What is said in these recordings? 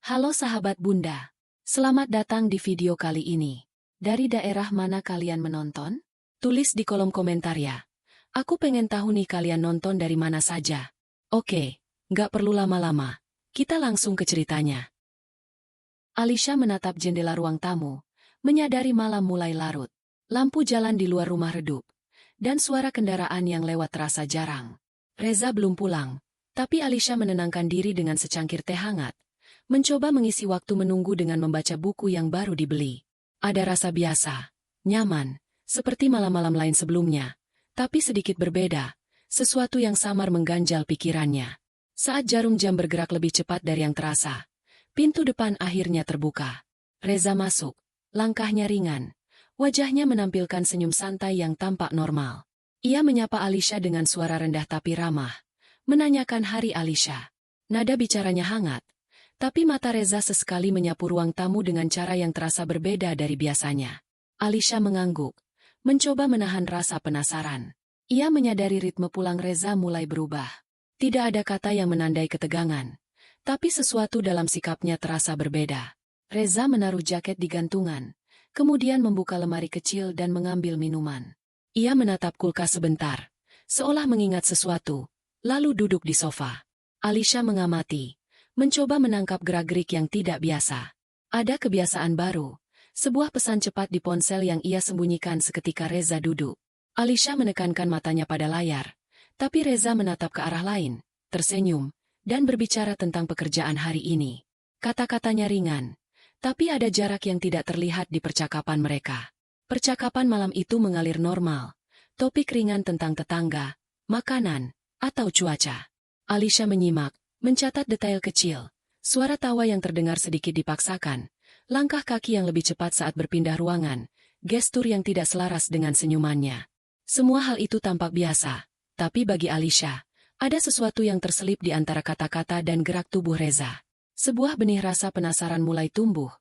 Halo sahabat Bunda, selamat datang di video kali ini. Dari daerah mana kalian menonton? Tulis di kolom komentar ya. Aku pengen tahu nih kalian nonton dari mana saja. Oke, nggak perlu lama-lama. Kita langsung ke ceritanya. Alisha menatap jendela ruang tamu, menyadari malam mulai larut. Lampu jalan di luar rumah redup, dan suara kendaraan yang lewat terasa jarang. Reza belum pulang, tapi Alisha menenangkan diri dengan secangkir teh hangat. Mencoba mengisi waktu menunggu dengan membaca buku yang baru dibeli. Ada rasa biasa, nyaman, seperti malam-malam lain sebelumnya, tapi sedikit berbeda, sesuatu yang samar mengganjal pikirannya. Saat jarum jam bergerak lebih cepat dari yang terasa, pintu depan akhirnya terbuka. Reza masuk, langkahnya ringan, wajahnya menampilkan senyum santai yang tampak normal. Ia menyapa Alisha dengan suara rendah tapi ramah, menanyakan hari Alisha. Nada bicaranya hangat, tapi mata Reza sesekali menyapu ruang tamu dengan cara yang terasa berbeda dari biasanya. Alisha mengangguk, mencoba menahan rasa penasaran. Ia menyadari ritme pulang Reza mulai berubah. Tidak ada kata yang menandai ketegangan, tapi sesuatu dalam sikapnya terasa berbeda. Reza menaruh jaket di gantungan, kemudian membuka lemari kecil dan mengambil minuman. Ia menatap kulkas sebentar, seolah mengingat sesuatu, lalu duduk di sofa. Alisha mengamati, mencoba menangkap gerak-gerik yang tidak biasa. Ada kebiasaan baru, sebuah pesan cepat di ponsel yang ia sembunyikan seketika Reza duduk. Alisha menekankan matanya pada layar, tapi Reza menatap ke arah lain, tersenyum, dan berbicara tentang pekerjaan hari ini. Kata-katanya ringan, tapi ada jarak yang tidak terlihat di percakapan mereka. Percakapan malam itu mengalir normal, topik ringan tentang tetangga, makanan, atau cuaca. Alisha menyimak, mencatat detail kecil, suara tawa yang terdengar sedikit dipaksakan, langkah kaki yang lebih cepat saat berpindah ruangan, gestur yang tidak selaras dengan senyumannya. Semua hal itu tampak biasa, tapi bagi Alisha, ada sesuatu yang terselip di antara kata-kata dan gerak tubuh Reza. Sebuah benih rasa penasaran mulai tumbuh,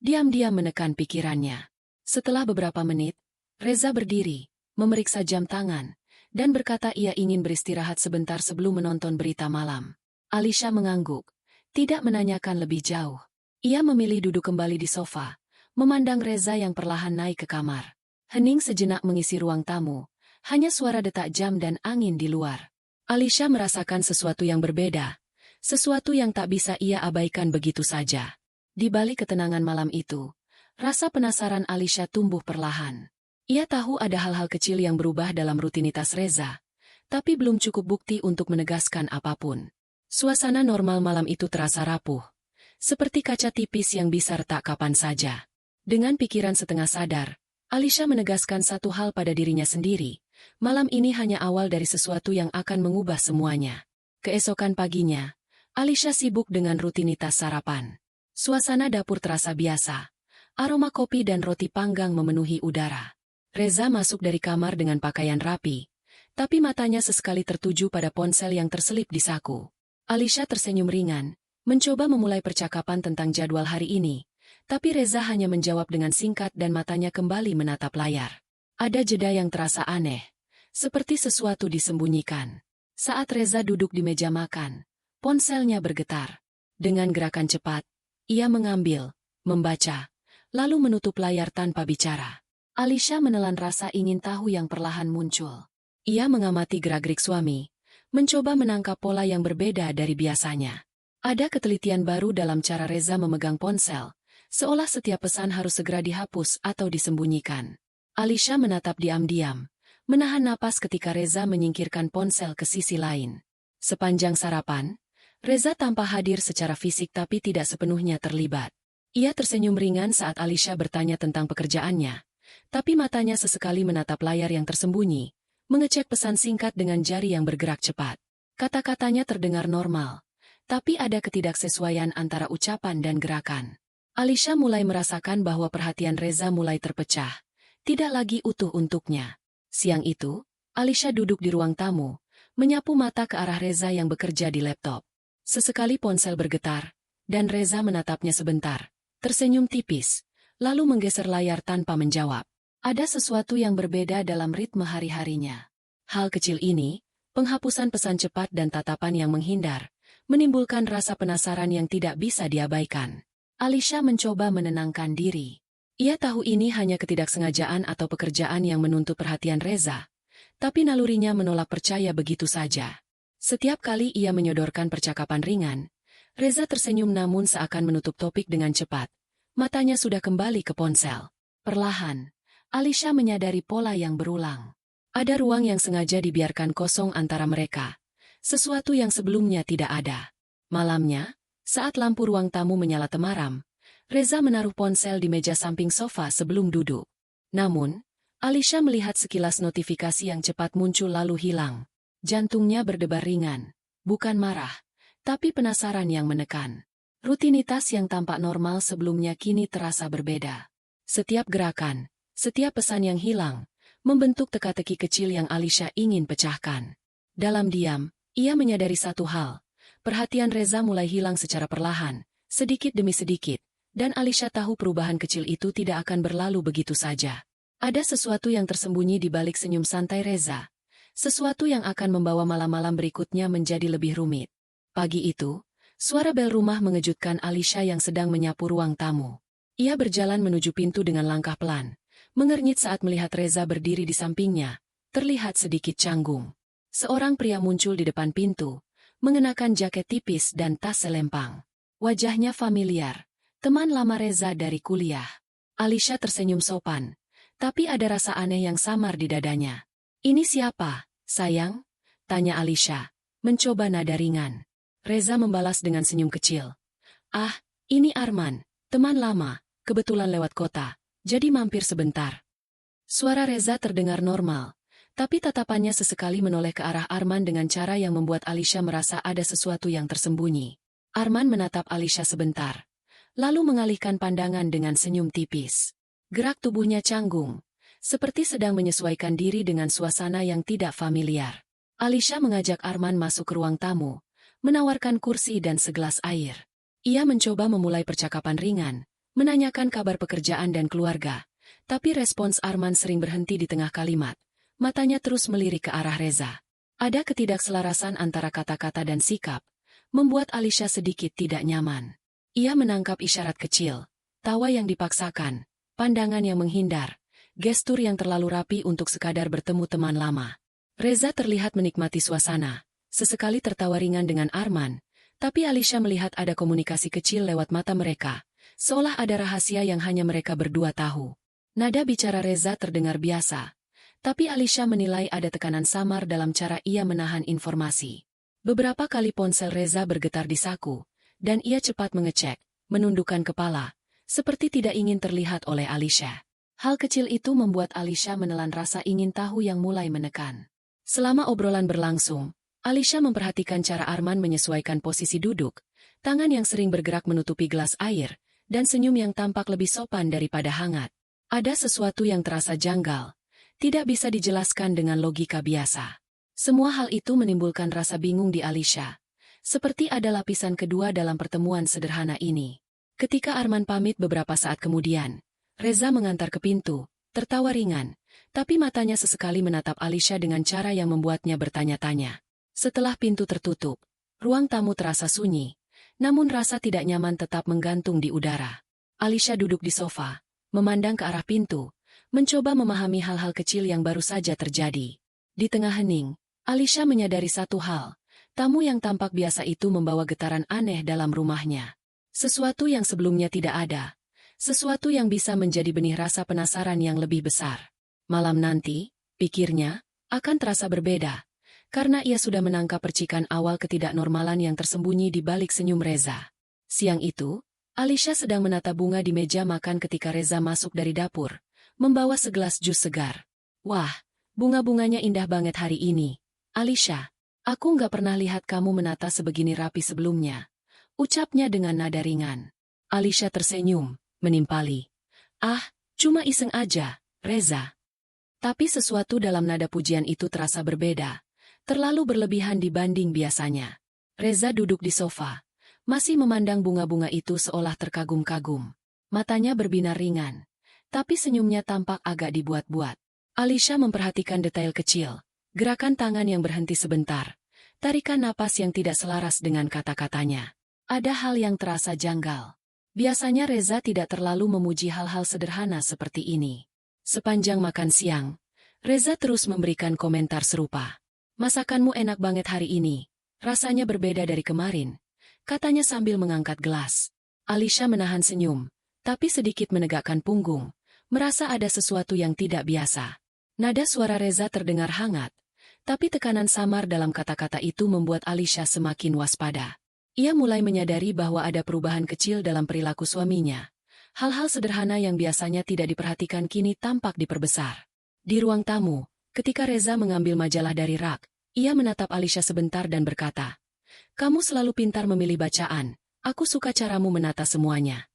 diam-diam menekan pikirannya. Setelah beberapa menit, Reza berdiri, memeriksa jam tangan, dan berkata ia ingin beristirahat sebentar sebelum menonton berita malam. Alisha mengangguk, tidak menanyakan lebih jauh. Ia memilih duduk kembali di sofa, memandang Reza yang perlahan naik ke kamar. Hening sejenak mengisi ruang tamu, hanya suara detak jam dan angin di luar. Alisha merasakan sesuatu yang berbeda, sesuatu yang tak bisa ia abaikan begitu saja. Di balik ketenangan malam itu, rasa penasaran Alisha tumbuh perlahan. Ia tahu ada hal-hal kecil yang berubah dalam rutinitas Reza, tapi belum cukup bukti untuk menegaskan apapun. Suasana normal malam itu terasa rapuh, seperti kaca tipis yang bisa retak kapan saja. Dengan pikiran setengah sadar, Alisha menegaskan satu hal pada dirinya sendiri, malam ini hanya awal dari sesuatu yang akan mengubah semuanya. Keesokan paginya, Alisha sibuk dengan rutinitas sarapan. Suasana dapur terasa biasa, aroma kopi dan roti panggang memenuhi udara. Reza masuk dari kamar dengan pakaian rapi, tapi matanya sesekali tertuju pada ponsel yang terselip di saku. Alisha tersenyum ringan, mencoba memulai percakapan tentang jadwal hari ini, tapi Reza hanya menjawab dengan singkat dan matanya kembali menatap layar. Ada jeda yang terasa aneh, seperti sesuatu disembunyikan. Saat Reza duduk di meja makan, ponselnya bergetar. Dengan gerakan cepat, ia mengambil, membaca, lalu menutup layar tanpa bicara. Alisha menelan rasa ingin tahu yang perlahan muncul. Ia mengamati gerak-gerik suami, mencoba menangkap pola yang berbeda dari biasanya. Ada ketelitian baru dalam cara Reza memegang ponsel, seolah setiap pesan harus segera dihapus atau disembunyikan. Alisha menatap diam-diam, menahan napas ketika Reza menyingkirkan ponsel ke sisi lain. Sepanjang sarapan, Reza tampak hadir secara fisik tapi tidak sepenuhnya terlibat. Ia tersenyum ringan saat Alisha bertanya tentang pekerjaannya, tapi matanya sesekali menatap layar yang tersembunyi, mengecek pesan singkat dengan jari yang bergerak cepat. Kata-katanya terdengar normal, tapi ada ketidaksesuaian antara ucapan dan gerakan. Alisha mulai merasakan bahwa perhatian Reza mulai terpecah, tidak lagi utuh untuknya. Siang itu, Alisha duduk di ruang tamu, menyapu mata ke arah Reza yang bekerja di laptop. Sesekali ponsel bergetar, dan Reza menatapnya sebentar, tersenyum tipis, lalu menggeser layar tanpa menjawab. Ada sesuatu yang berbeda dalam ritme hari-harinya. Hal kecil ini, penghapusan pesan cepat dan tatapan yang menghindar, menimbulkan rasa penasaran yang tidak bisa diabaikan. Alisha mencoba menenangkan diri. Ia tahu ini hanya ketidaksengajaan atau pekerjaan yang menuntut perhatian Reza, tapi nalurinya menolak percaya begitu saja. Setiap kali ia menyodorkan percakapan ringan, Reza tersenyum namun seakan menutup topik dengan cepat. Matanya sudah kembali ke ponsel. Perlahan, Alisha menyadari pola yang berulang. Ada ruang yang sengaja dibiarkan kosong antara mereka. Sesuatu yang sebelumnya tidak ada. Malamnya, saat lampu ruang tamu menyala temaram, Reza menaruh ponsel di meja samping sofa sebelum duduk. Namun, Alisha melihat sekilas notifikasi yang cepat muncul lalu hilang. Jantungnya berdebar ringan. Bukan marah, tapi penasaran yang menekan. Rutinitas yang tampak normal sebelumnya kini terasa berbeda. Setiap gerakan, setiap pesan yang hilang, membentuk teka-teki kecil yang Alisha ingin pecahkan. Dalam diam, ia menyadari satu hal. Perhatian Reza mulai hilang secara perlahan, sedikit demi sedikit, dan Alisha tahu perubahan kecil itu tidak akan berlalu begitu saja. Ada sesuatu yang tersembunyi di balik senyum santai Reza. Sesuatu yang akan membawa malam-malam berikutnya menjadi lebih rumit. Pagi itu, suara bel rumah mengejutkan Alisha yang sedang menyapu ruang tamu. Ia berjalan menuju pintu dengan langkah pelan, mengernyit saat melihat Reza berdiri di sampingnya, terlihat sedikit canggung. Seorang pria muncul di depan pintu, mengenakan jaket tipis dan tas selempang. Wajahnya familiar, teman lama Reza dari kuliah. Alisha tersenyum sopan, tapi ada rasa aneh yang samar di dadanya. "Ini siapa, sayang?" tanya Alisha, mencoba nada ringan. Reza membalas dengan senyum kecil. "Ah, ini Arman, teman lama, kebetulan lewat kota, jadi mampir sebentar." Suara Reza terdengar normal, tapi tatapannya sesekali menoleh ke arah Arman dengan cara yang membuat Alisha merasa ada sesuatu yang tersembunyi. Arman menatap Alisha sebentar, lalu mengalihkan pandangan dengan senyum tipis. Gerak tubuhnya canggung, seperti sedang menyesuaikan diri dengan suasana yang tidak familiar. Alisha mengajak Arman masuk ke ruang tamu, menawarkan kursi dan segelas air. Ia mencoba memulai percakapan ringan, menanyakan kabar pekerjaan dan keluarga, tapi respons Arman sering berhenti di tengah kalimat. Matanya terus melirik ke arah Reza. Ada ketidakselarasan antara kata-kata dan sikap, membuat Alisha sedikit tidak nyaman. Ia menangkap isyarat kecil, tawa yang dipaksakan, pandangan yang menghindar, gestur yang terlalu rapi untuk sekadar bertemu teman lama. Reza terlihat menikmati suasana, sesekali tertawa ringan dengan Arman, tapi Alisha melihat ada komunikasi kecil lewat mata mereka, seolah ada rahasia yang hanya mereka berdua tahu. Nada bicara Reza terdengar biasa, tapi Alisha menilai ada tekanan samar dalam cara ia menahan informasi. Beberapa kali ponsel Reza bergetar di saku, dan ia cepat mengecek, menundukkan kepala, seperti tidak ingin terlihat oleh Alisha. Hal kecil itu membuat Alisha menelan rasa ingin tahu yang mulai menekan. Selama obrolan berlangsung, Alisha memperhatikan cara Arman menyesuaikan posisi duduk, tangan yang sering bergerak menutupi gelas air, dan senyum yang tampak lebih sopan daripada hangat. Ada sesuatu yang terasa janggal, tidak bisa dijelaskan dengan logika biasa. Semua hal itu menimbulkan rasa bingung di Alisha, seperti ada lapisan kedua dalam pertemuan sederhana ini. Ketika Arman pamit beberapa saat kemudian, Reza mengantar ke pintu, tertawa ringan, tapi matanya sesekali menatap Alisha dengan cara yang membuatnya bertanya-tanya. Setelah pintu tertutup, ruang tamu terasa sunyi, namun rasa tidak nyaman tetap menggantung di udara. Alisha duduk di sofa, memandang ke arah pintu, mencoba memahami hal-hal kecil yang baru saja terjadi. Di tengah hening, Alisha menyadari satu hal, tamu yang tampak biasa itu membawa getaran aneh dalam rumahnya. Sesuatu yang sebelumnya tidak ada, sesuatu yang bisa menjadi benih rasa penasaran yang lebih besar. Malam nanti, pikirnya, akan terasa berbeda, karena ia sudah menangkap percikan awal ketidaknormalan yang tersembunyi di balik senyum Reza. Siang itu, Alisha sedang menata bunga di meja makan ketika Reza masuk dari dapur, membawa segelas jus segar. "Wah, bunga-bunganya indah banget hari ini, Alisha. Aku nggak pernah lihat kamu menata sebegini rapi sebelumnya," ucapnya dengan nada ringan. Alisha tersenyum, menimpali. "Ah, cuma iseng aja, Reza." Tapi sesuatu dalam nada pujian itu terasa berbeda, terlalu berlebihan dibanding biasanya. Reza duduk di sofa, masih memandang bunga-bunga itu seolah terkagum-kagum. Matanya berbinar ringan, tapi senyumnya tampak agak dibuat-buat. Alisha memperhatikan detail kecil, gerakan tangan yang berhenti sebentar, Tarikan napas yang tidak selaras dengan kata-katanya. Ada hal yang terasa janggal. Biasanya Reza tidak terlalu memuji hal-hal sederhana seperti ini. Sepanjang makan siang, Reza terus memberikan komentar serupa. Masakanmu enak banget hari ini, rasanya berbeda dari kemarin, katanya sambil mengangkat gelas. Alisha menahan senyum, tapi sedikit menegakkan punggung, merasa ada sesuatu yang tidak biasa. Nada suara Reza terdengar hangat, tapi tekanan samar dalam kata-kata itu membuat Alisha semakin waspada. Ia mulai menyadari bahwa ada perubahan kecil dalam perilaku suaminya. Hal-hal sederhana yang biasanya tidak diperhatikan kini tampak diperbesar. Di ruang tamu, ketika Reza mengambil majalah dari rak, ia menatap Alisha sebentar dan berkata, "Kamu selalu pintar memilih bacaan, aku suka caramu menata semuanya."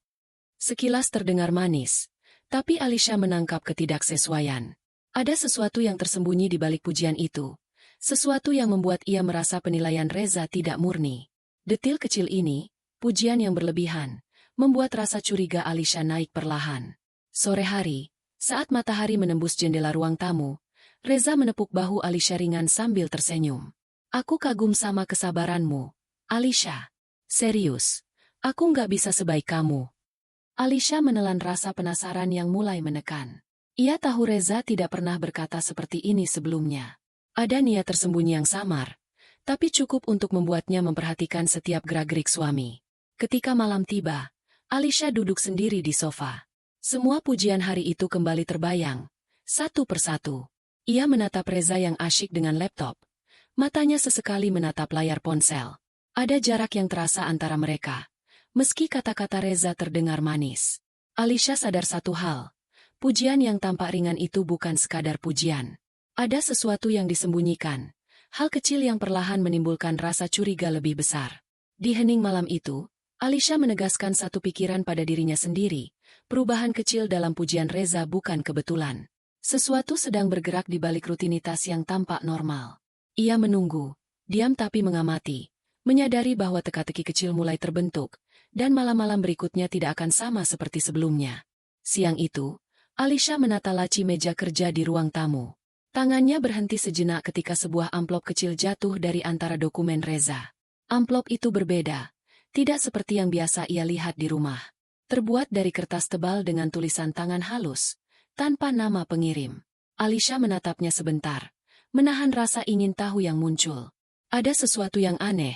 Sekilas terdengar manis, tapi Alisha menangkap ketidaksesuaian. Ada sesuatu yang tersembunyi di balik pujian itu, sesuatu yang membuat ia merasa penilaian Reza tidak murni. Detil kecil ini, pujian yang berlebihan, membuat rasa curiga Alisha naik perlahan. Sore hari, saat matahari menembus jendela ruang tamu, Reza menepuk bahu Alisha ringan sambil tersenyum. "Aku kagum sama kesabaranmu, Alisha. Serius, aku nggak bisa sebaik kamu." Alisha menelan rasa penasaran yang mulai menekan. Ia tahu Reza tidak pernah berkata seperti ini sebelumnya. Ada niat tersembunyi yang samar, tapi cukup untuk membuatnya memperhatikan setiap gerak-gerik suami. Ketika malam tiba, Alisha duduk sendiri di sofa. Semua pujian hari itu kembali terbayang, satu persatu. Ia menatap Reza yang asyik dengan laptop. Matanya sesekali menatap layar ponsel. Ada jarak yang terasa antara mereka. Meski kata-kata Reza terdengar manis. Alisha sadar satu hal. Pujian yang tampak ringan itu bukan sekadar pujian. Ada sesuatu yang disembunyikan. Hal kecil yang perlahan menimbulkan rasa curiga lebih besar. Di hening malam itu, Alisha menegaskan satu pikiran pada dirinya sendiri. Perubahan kecil dalam pujian Reza bukan kebetulan. Sesuatu sedang bergerak di balik rutinitas yang tampak normal. Ia menunggu, diam tapi mengamati, menyadari bahwa teka-teki kecil mulai terbentuk, dan malam-malam berikutnya tidak akan sama seperti sebelumnya. Siang itu, Alisha menata laci meja kerja di ruang tamu. Tangannya berhenti sejenak ketika sebuah amplop kecil jatuh dari antara dokumen Reza. Amplop itu berbeda, tidak seperti yang biasa ia lihat di rumah. Terbuat dari kertas tebal dengan tulisan tangan halus, tanpa nama pengirim. Alisha menatapnya sebentar, menahan rasa ingin tahu yang muncul. Ada sesuatu yang aneh,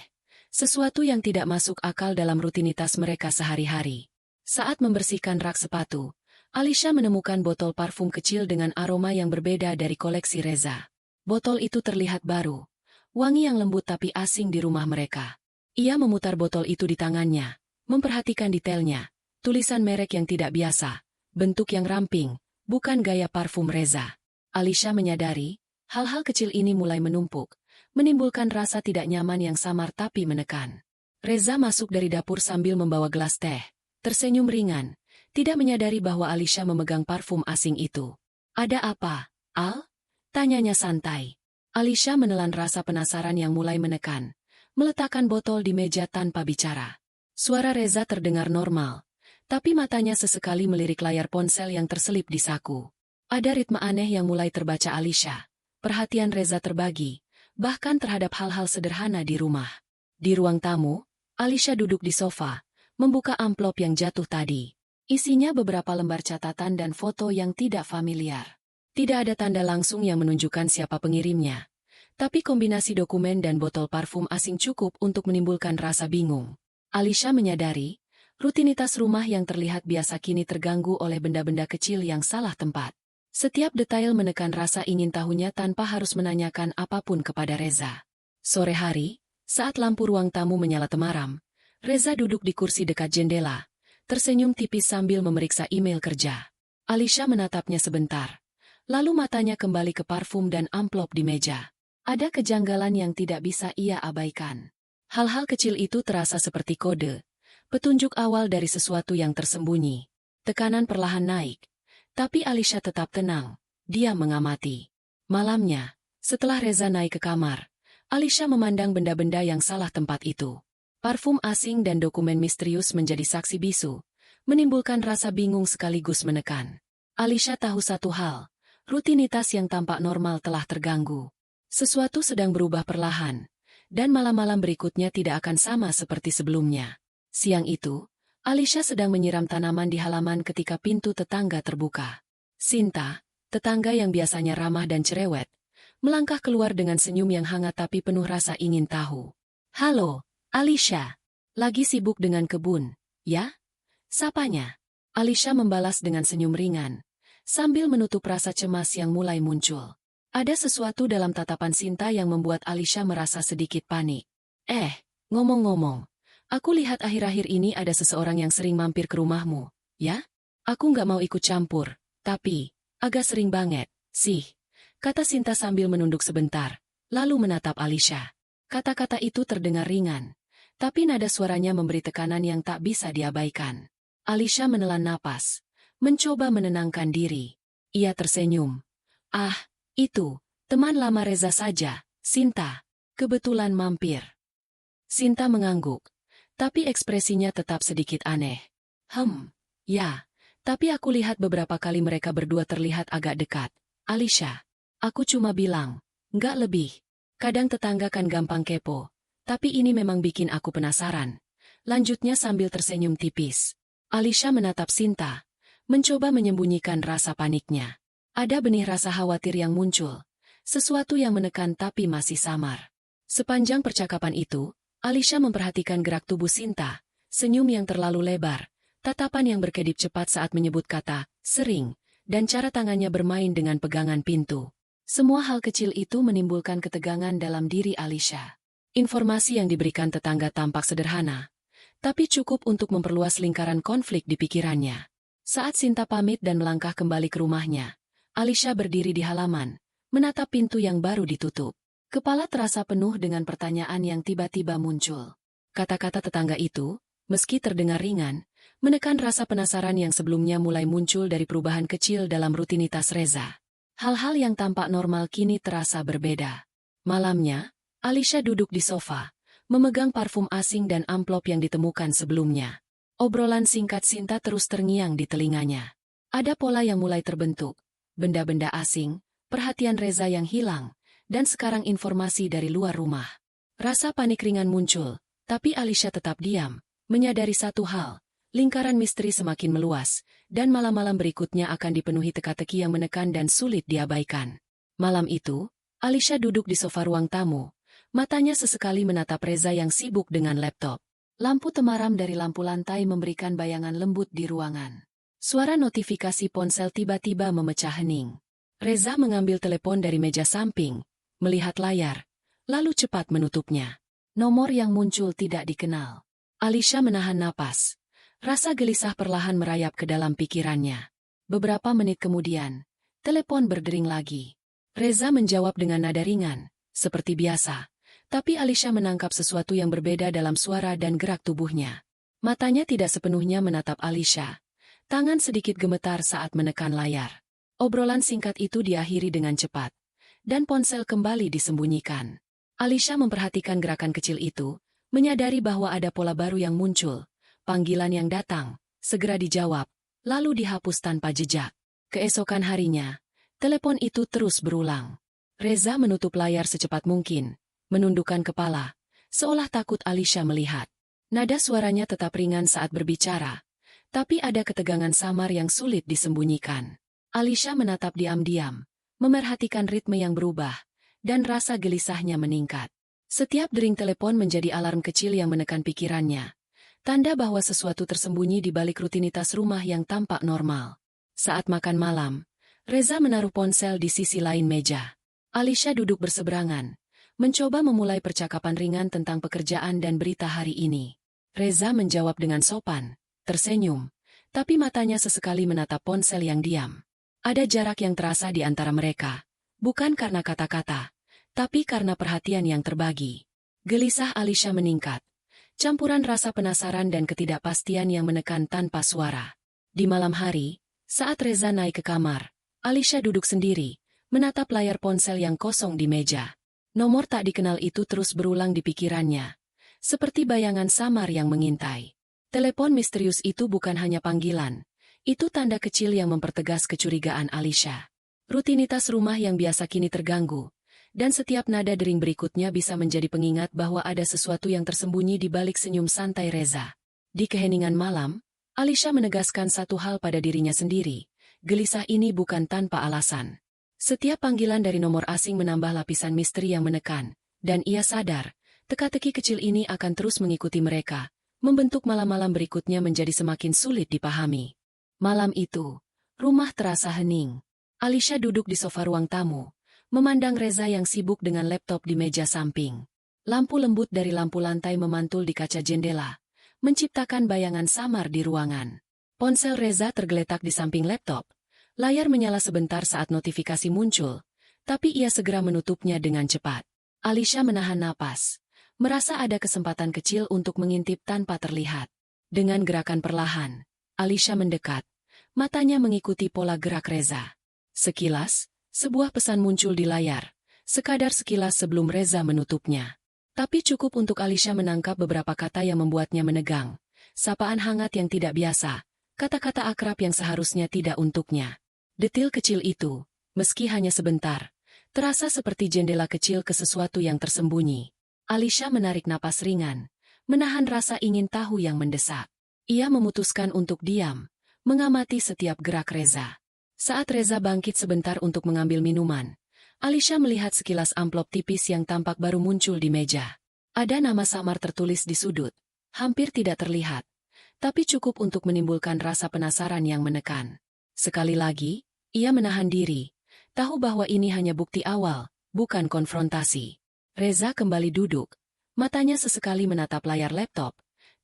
sesuatu yang tidak masuk akal dalam rutinitas mereka sehari-hari. Saat membersihkan rak sepatu, Alisha menemukan botol parfum kecil dengan aroma yang berbeda dari koleksi Reza. Botol itu terlihat baru, wangi yang lembut tapi asing di rumah mereka. Ia memutar botol itu di tangannya, memperhatikan detailnya, tulisan merek yang tidak biasa, bentuk yang ramping, bukan gaya parfum Reza. Alisha menyadari, hal-hal kecil ini mulai menumpuk, menimbulkan rasa tidak nyaman yang samar tapi menekan. Reza masuk dari dapur sambil membawa gelas teh, tersenyum ringan. Tidak menyadari bahwa Alisha memegang parfum asing itu. "Ada apa, Al?" tanyanya santai. Alisha menelan rasa penasaran yang mulai menekan, meletakkan botol di meja tanpa bicara. Suara Reza terdengar normal, tapi matanya sesekali melirik layar ponsel yang terselip di saku. Ada ritme aneh yang mulai terbaca Alisha. Perhatian Reza terbagi, bahkan terhadap hal-hal sederhana di rumah. Di ruang tamu, Alisha duduk di sofa, membuka amplop yang jatuh tadi. Isinya beberapa lembar catatan dan foto yang tidak familiar. Tidak ada tanda langsung yang menunjukkan siapa pengirimnya. Tapi kombinasi dokumen dan botol parfum asing cukup untuk menimbulkan rasa bingung. Alisha menyadari, rutinitas rumah yang terlihat biasa kini terganggu oleh benda-benda kecil yang salah tempat. Setiap detail menekan rasa ingin tahunya tanpa harus menanyakan apapun kepada Reza. Sore hari, saat lampu ruang tamu menyala temaram, Reza duduk di kursi dekat jendela, tersenyum tipis sambil memeriksa email kerja. Alisha menatapnya sebentar. Lalu matanya kembali ke parfum dan amplop di meja. Ada kejanggalan yang tidak bisa ia abaikan. Hal-hal kecil itu terasa seperti kode, petunjuk awal dari sesuatu yang tersembunyi. Tekanan perlahan naik. Tapi Alisha tetap tenang. Dia mengamati. Malamnya, setelah Reza naik ke kamar, Alisha memandang benda-benda yang salah tempat itu. Parfum asing dan dokumen misterius menjadi saksi bisu, menimbulkan rasa bingung sekaligus menekan. Alisha tahu satu hal, rutinitas yang tampak normal telah terganggu. Sesuatu sedang berubah perlahan, Dan malam-malam berikutnya tidak akan sama seperti sebelumnya. Siang itu, Alicia sedang menyiram tanaman di halaman ketika pintu tetangga terbuka. Sinta, tetangga yang biasanya ramah dan cerewet, melangkah keluar dengan senyum yang hangat tapi penuh rasa ingin tahu. "Halo, Alicia. Lagi sibuk dengan kebun, ya?" sapanya. Alicia membalas dengan senyum ringan, sambil menutup rasa cemas yang mulai muncul. Ada sesuatu dalam tatapan Sinta yang membuat Alicia merasa sedikit panik. Ngomong-ngomong, aku lihat akhir-akhir ini ada seseorang yang sering mampir ke rumahmu, ya? Aku nggak mau ikut campur, tapi agak sering banget, sih, kata Sinta sambil menunduk sebentar, lalu menatap Alicia. Kata-kata itu terdengar ringan, tapi nada suaranya memberi tekanan yang tak bisa diabaikan. Alicia menelan napas, mencoba menenangkan diri. Ia tersenyum. Itu, teman lama Reza saja, Sinta. Kebetulan mampir. Sinta mengangguk, tapi ekspresinya tetap sedikit aneh. Ya, tapi aku lihat beberapa kali mereka berdua terlihat agak dekat. Alicia, aku cuma bilang, nggak lebih. Kadang tetangga kan gampang kepo, tapi ini memang bikin aku penasaran. Lanjutnya sambil tersenyum tipis. Alicia menatap Sinta, mencoba menyembunyikan rasa paniknya. Ada benih rasa khawatir yang muncul, sesuatu yang menekan tapi masih samar. Sepanjang percakapan itu, Alicia memperhatikan gerak tubuh Sinta, senyum yang terlalu lebar, tatapan yang berkedip cepat saat menyebut kata, sering, dan cara tangannya bermain dengan pegangan pintu. Semua hal kecil itu menimbulkan ketegangan dalam diri Alicia. Informasi yang diberikan tetangga tampak sederhana, tapi cukup untuk memperluas lingkaran konflik di pikirannya. Saat Sinta pamit dan melangkah kembali ke rumahnya, Alicia berdiri di halaman, menatap pintu yang baru ditutup. Kepala terasa penuh dengan pertanyaan yang tiba-tiba muncul. Kata-kata tetangga itu, meski terdengar ringan, menekan rasa penasaran yang sebelumnya mulai muncul dari perubahan kecil dalam rutinitas Reza. Hal-hal yang tampak normal kini terasa berbeda. Malamnya, Alicia duduk di sofa, memegang parfum asing dan amplop yang ditemukan sebelumnya. Obrolan singkat Sinta terus terngiang di telinganya. Ada pola yang mulai terbentuk, benda-benda asing, perhatian Reza yang hilang, dan sekarang informasi dari luar rumah. Rasa panik ringan muncul, tapi Alicia tetap diam, menyadari satu hal, lingkaran misteri semakin meluas, dan malam-malam berikutnya akan dipenuhi teka-teki yang menekan dan sulit diabaikan. Malam itu, Alicia duduk di sofa ruang tamu, matanya sesekali menatap Reza yang sibuk dengan laptop. Lampu temaram dari lampu lantai memberikan bayangan lembut di ruangan. Suara notifikasi ponsel tiba-tiba memecah hening. Reza mengambil telepon dari meja samping, melihat layar, lalu cepat menutupnya. Nomor yang muncul tidak dikenal. Alicia menahan napas. Rasa gelisah perlahan merayap ke dalam pikirannya. Beberapa menit kemudian, telepon berdering lagi. Reza menjawab dengan nada ringan, seperti biasa. Tapi Alicia menangkap sesuatu yang berbeda dalam suara dan gerak tubuhnya. Matanya tidak sepenuhnya menatap Alicia. Tangan sedikit gemetar saat menekan layar. Obrolan singkat itu diakhiri dengan cepat. Dan ponsel kembali disembunyikan. Alicia memperhatikan gerakan kecil itu, menyadari bahwa ada pola baru yang muncul. Panggilan yang datang, segera dijawab, lalu dihapus tanpa jejak. Keesokan harinya, telepon itu terus berulang. Reza menutup layar secepat mungkin, menundukkan kepala, seolah takut Alicia melihat. Nada suaranya tetap ringan saat berbicara, tapi ada ketegangan samar yang sulit disembunyikan. Alicia menatap diam-diam, memerhatikan ritme yang berubah, dan rasa gelisahnya meningkat. Setiap dering telepon menjadi alarm kecil yang menekan pikirannya. Tanda bahwa sesuatu tersembunyi di balik rutinitas rumah yang tampak normal. Saat makan malam, Reza menaruh ponsel di sisi lain meja. Alicia duduk berseberangan, mencoba memulai percakapan ringan tentang pekerjaan dan berita hari ini. Reza menjawab dengan sopan, tersenyum, tapi matanya sesekali menatap ponsel yang diam. Ada jarak yang terasa di antara mereka, bukan karena kata-kata, tapi karena perhatian yang terbagi. Gelisah Alicia meningkat. Campuran rasa penasaran dan ketidakpastian yang menekan tanpa suara. Di malam hari, saat Reza naik ke kamar, Alicia duduk sendiri, menatap layar ponsel yang kosong di meja. Nomor tak dikenal itu terus berulang di pikirannya, seperti bayangan samar yang mengintai. Telepon misterius itu bukan hanya panggilan, itu tanda kecil yang mempertegas kecurigaan Alicia. Rutinitas rumah yang biasa kini terganggu, dan setiap nada dering berikutnya bisa menjadi pengingat bahwa ada sesuatu yang tersembunyi di balik senyum santai Reza. Di keheningan malam, Alisha menegaskan satu hal pada dirinya sendiri, gelisah ini bukan tanpa alasan. Setiap panggilan dari nomor asing menambah lapisan misteri yang menekan, dan ia sadar, teka-teki kecil ini akan terus mengikuti mereka, membentuk malam-malam berikutnya menjadi semakin sulit dipahami. Malam itu, rumah terasa hening. Alisha duduk di sofa ruang tamu, memandang Reza yang sibuk dengan laptop di meja samping. Lampu lembut dari lampu lantai memantul di kaca jendela, menciptakan bayangan samar di ruangan. Ponsel Reza tergeletak di samping laptop. Layar menyala sebentar saat notifikasi muncul, tapi ia segera menutupnya dengan cepat. Alisha menahan napas, merasa ada kesempatan kecil untuk mengintip tanpa terlihat. Dengan gerakan perlahan, Alisha mendekat, matanya mengikuti pola gerak Reza. Sekilas, sebuah pesan muncul di layar, sekadar sekilas sebelum Reza menutupnya. Tapi cukup untuk Alisha menangkap beberapa kata yang membuatnya menegang. Sapaan hangat yang tidak biasa, kata-kata akrab yang seharusnya tidak untuknya. Detil kecil itu, meski hanya sebentar, terasa seperti jendela kecil ke sesuatu yang tersembunyi. Alisha menarik napas ringan, menahan rasa ingin tahu yang mendesak. Ia memutuskan untuk diam, mengamati setiap gerak Reza. Saat Reza bangkit sebentar untuk mengambil minuman, Alisha melihat sekilas amplop tipis yang tampak baru muncul di meja. Ada nama samar tertulis di sudut, hampir tidak terlihat, tapi cukup untuk menimbulkan rasa penasaran yang menekan. Sekali lagi, ia menahan diri, tahu bahwa ini hanya bukti awal, bukan konfrontasi. Reza kembali duduk, matanya sesekali menatap layar laptop,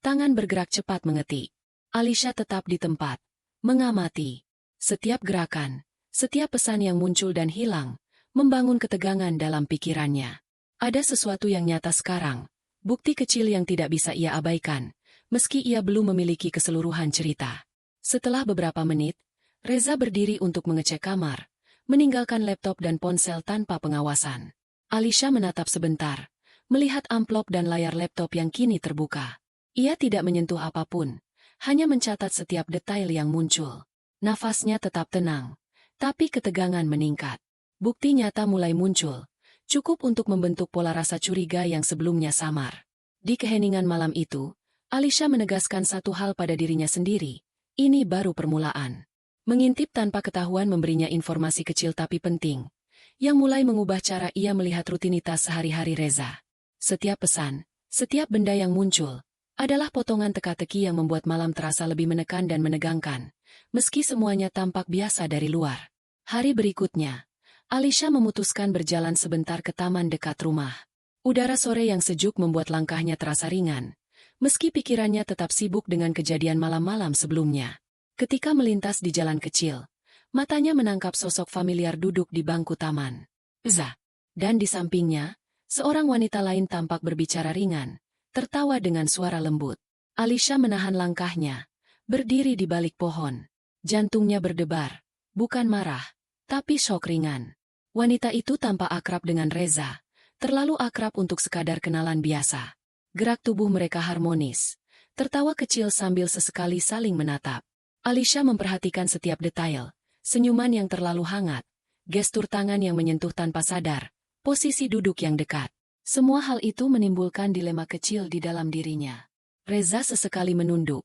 tangan bergerak cepat mengetik. Alisha tetap di tempat, mengamati. Setiap gerakan, setiap pesan yang muncul dan hilang, membangun ketegangan dalam pikirannya. Ada sesuatu yang nyata sekarang, bukti kecil yang tidak bisa ia abaikan, meski ia belum memiliki keseluruhan cerita. Setelah beberapa menit, Reza berdiri untuk mengecek kamar, meninggalkan laptop dan ponsel tanpa pengawasan. Alisha menatap sebentar, melihat amplop dan layar laptop yang kini terbuka. Ia tidak menyentuh apapun, hanya mencatat setiap detail yang muncul. Nafasnya tetap tenang, tapi ketegangan meningkat. Bukti nyata mulai muncul, cukup untuk membentuk pola rasa curiga yang sebelumnya samar. Di keheningan malam itu, Alisha menegaskan satu hal pada dirinya sendiri, ini baru permulaan. Mengintip tanpa ketahuan memberinya informasi kecil tapi penting, yang mulai mengubah cara ia melihat rutinitas sehari-hari Reza. Setiap pesan, setiap benda yang muncul, adalah potongan teka-teki yang membuat malam terasa lebih menekan dan menegangkan. Meski semuanya tampak biasa dari luar. Hari berikutnya, Alisha memutuskan berjalan sebentar ke taman dekat rumah. Udara sore yang sejuk membuat langkahnya terasa ringan, meski pikirannya tetap sibuk dengan kejadian malam-malam sebelumnya. Ketika melintas di jalan kecil, matanya menangkap sosok familiar duduk di bangku taman. Za. Dan di sampingnya, seorang wanita lain tampak berbicara ringan, tertawa dengan suara lembut. Alisha menahan langkahnya, berdiri di balik pohon. Jantungnya berdebar, bukan marah, tapi syok ringan. Wanita itu tampak akrab dengan Reza, terlalu akrab untuk sekadar kenalan biasa. Gerak tubuh mereka harmonis, tertawa kecil sambil sesekali saling menatap. Alisha memperhatikan setiap detail, senyuman yang terlalu hangat, gestur tangan yang menyentuh tanpa sadar, posisi duduk yang dekat. Semua hal itu menimbulkan dilema kecil di dalam dirinya. Reza sesekali menunduk,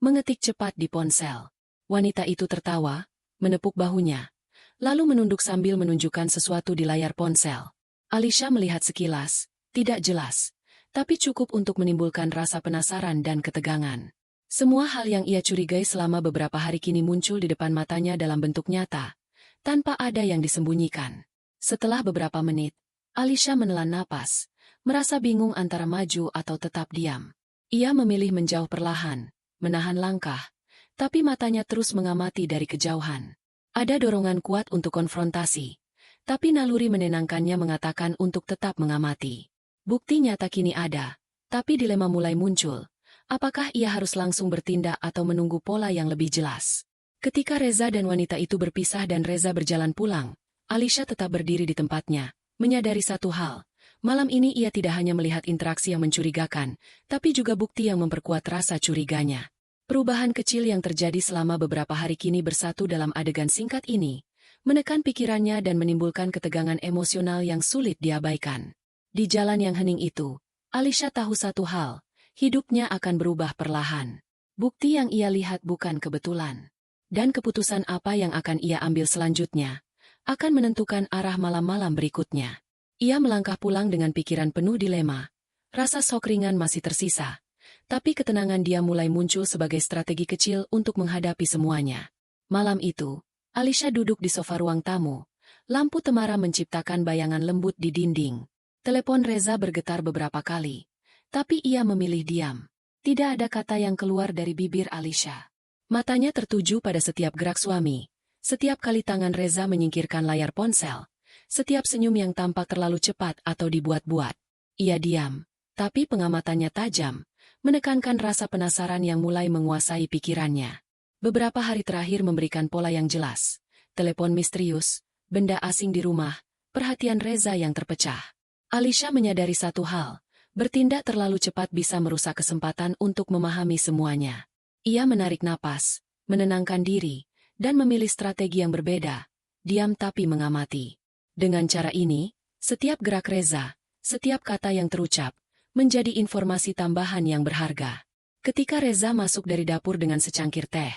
mengetik cepat di ponsel. Wanita itu tertawa, menepuk bahunya, lalu menunduk sambil menunjukkan sesuatu di layar ponsel. Alisha melihat sekilas, tidak jelas, tapi cukup untuk menimbulkan rasa penasaran dan ketegangan. Semua hal yang ia curigai selama beberapa hari kini muncul di depan matanya dalam bentuk nyata, tanpa ada yang disembunyikan. Setelah beberapa menit, Alisha menelan napas, merasa bingung antara maju atau tetap diam. Ia memilih menjauh perlahan, menahan langkah, tapi matanya terus mengamati dari kejauhan. Ada dorongan kuat untuk konfrontasi, tapi naluri menenangkannya mengatakan untuk tetap mengamati. Bukti nyata kini ada, tapi dilema mulai muncul. Apakah ia harus langsung bertindak atau menunggu pola yang lebih jelas? Ketika Reza dan wanita itu berpisah dan Reza berjalan pulang, Alisha tetap berdiri di tempatnya, menyadari satu hal. Malam ini ia tidak hanya melihat interaksi yang mencurigakan, tapi juga bukti yang memperkuat rasa curiganya. Perubahan kecil yang terjadi selama beberapa hari kini bersatu dalam adegan singkat ini, menekan pikirannya dan menimbulkan ketegangan emosional yang sulit diabaikan. Di jalan yang hening itu, Alisha tahu satu hal, hidupnya akan berubah perlahan. Bukti yang ia lihat bukan kebetulan. Dan keputusan apa yang akan ia ambil selanjutnya, akan menentukan arah malam-malam berikutnya. Ia melangkah pulang dengan pikiran penuh dilema. Rasa sok ringan masih tersisa, tapi ketenangan dia mulai muncul sebagai strategi kecil untuk menghadapi semuanya. Malam itu, Alisha duduk di sofa ruang tamu. Lampu temara menciptakan bayangan lembut di dinding. Telepon Reza bergetar beberapa kali, tapi ia memilih diam. Tidak ada kata yang keluar dari bibir Alisha. Matanya tertuju pada setiap gerak suami. Setiap kali tangan Reza menyingkirkan layar ponsel. Setiap senyum yang tampak terlalu cepat atau dibuat-buat. Ia diam, tapi pengamatannya tajam, menekankan rasa penasaran yang mulai menguasai pikirannya. Beberapa hari terakhir memberikan pola yang jelas. Telepon misterius, benda asing di rumah, perhatian Reza yang terpecah. Alisha menyadari satu hal, bertindak terlalu cepat bisa merusak kesempatan untuk memahami semuanya. Ia menarik napas, menenangkan diri, dan memilih strategi yang berbeda, diam tapi mengamati. Dengan cara ini, setiap gerak Reza, setiap kata yang terucap, menjadi informasi tambahan yang berharga. Ketika Reza masuk dari dapur dengan secangkir teh,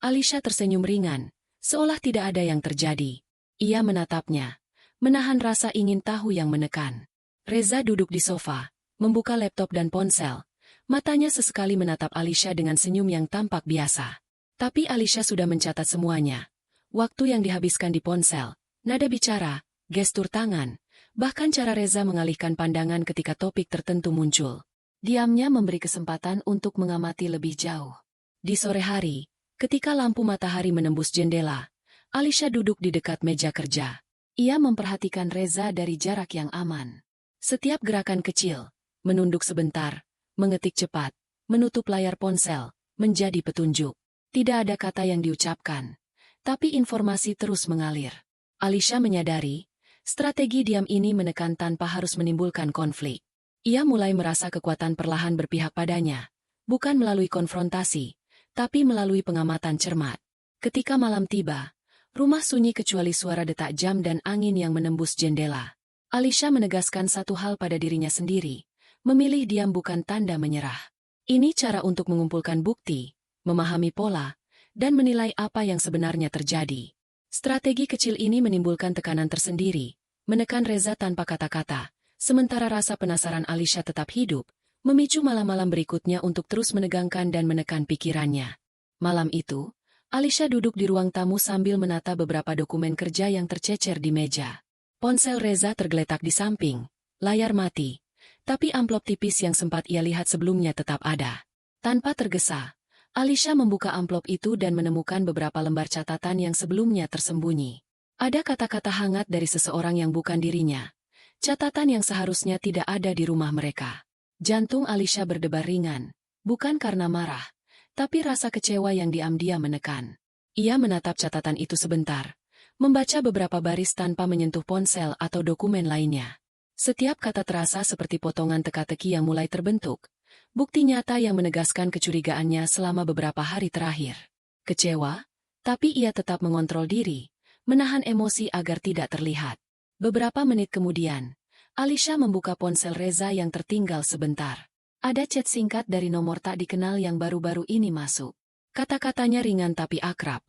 Alisha tersenyum ringan, seolah tidak ada yang terjadi. Ia menatapnya, menahan rasa ingin tahu yang menekan. Reza duduk di sofa, membuka laptop dan ponsel. Matanya sesekali menatap Alisha dengan senyum yang tampak biasa. Tapi Alisha sudah mencatat semuanya. Waktu yang dihabiskan di ponsel, nada bicara, gestur tangan, bahkan cara Reza mengalihkan pandangan ketika topik tertentu muncul. Diamnya memberi kesempatan untuk mengamati lebih jauh. Di sore hari, ketika lampu matahari menembus jendela, Alisha duduk di dekat meja kerja. Ia memperhatikan Reza dari jarak yang aman. Setiap gerakan kecil, menunduk sebentar, mengetik cepat, menutup layar ponsel, menjadi petunjuk. Tidak ada kata yang diucapkan, tapi informasi terus mengalir. Alisha menyadari, strategi diam ini menekan tanpa harus menimbulkan konflik. Ia mulai merasa kekuatan perlahan berpihak padanya, bukan melalui konfrontasi, tapi melalui pengamatan cermat. Ketika malam tiba, rumah sunyi kecuali suara detak jam dan angin yang menembus jendela. Alisha menegaskan satu hal pada dirinya sendiri. Memilih diam bukan tanda menyerah. Ini cara untuk mengumpulkan bukti, memahami pola, dan menilai apa yang sebenarnya terjadi. Strategi kecil ini menimbulkan tekanan tersendiri, menekan Reza tanpa kata-kata, sementara rasa penasaran Alisha tetap hidup, memicu malam-malam berikutnya untuk terus menegangkan dan menekan pikirannya. Malam itu, Alisha duduk di ruang tamu sambil menata beberapa dokumen kerja yang tercecer di meja. Ponsel Reza tergeletak di samping, layar mati. Tapi amplop tipis yang sempat ia lihat sebelumnya tetap ada. Tanpa tergesa, Alisha membuka amplop itu dan menemukan beberapa lembar catatan yang sebelumnya tersembunyi. Ada kata-kata hangat dari seseorang yang bukan dirinya. Catatan yang seharusnya tidak ada di rumah mereka. Jantung Alisha berdebar ringan, bukan karena marah, tapi rasa kecewa yang diam-diam menekan. Ia menatap catatan itu sebentar, membaca beberapa baris tanpa menyentuh ponsel atau dokumen lainnya. Setiap kata terasa seperti potongan teka-teki yang mulai terbentuk, bukti nyata yang menegaskan kecurigaannya selama beberapa hari terakhir. Kecewa, tapi ia tetap mengontrol diri, menahan emosi agar tidak terlihat. Beberapa menit kemudian, Alisha membuka ponsel Reza yang tertinggal sebentar. Ada chat singkat dari nomor tak dikenal yang baru-baru ini masuk. Kata-katanya ringan tapi akrab,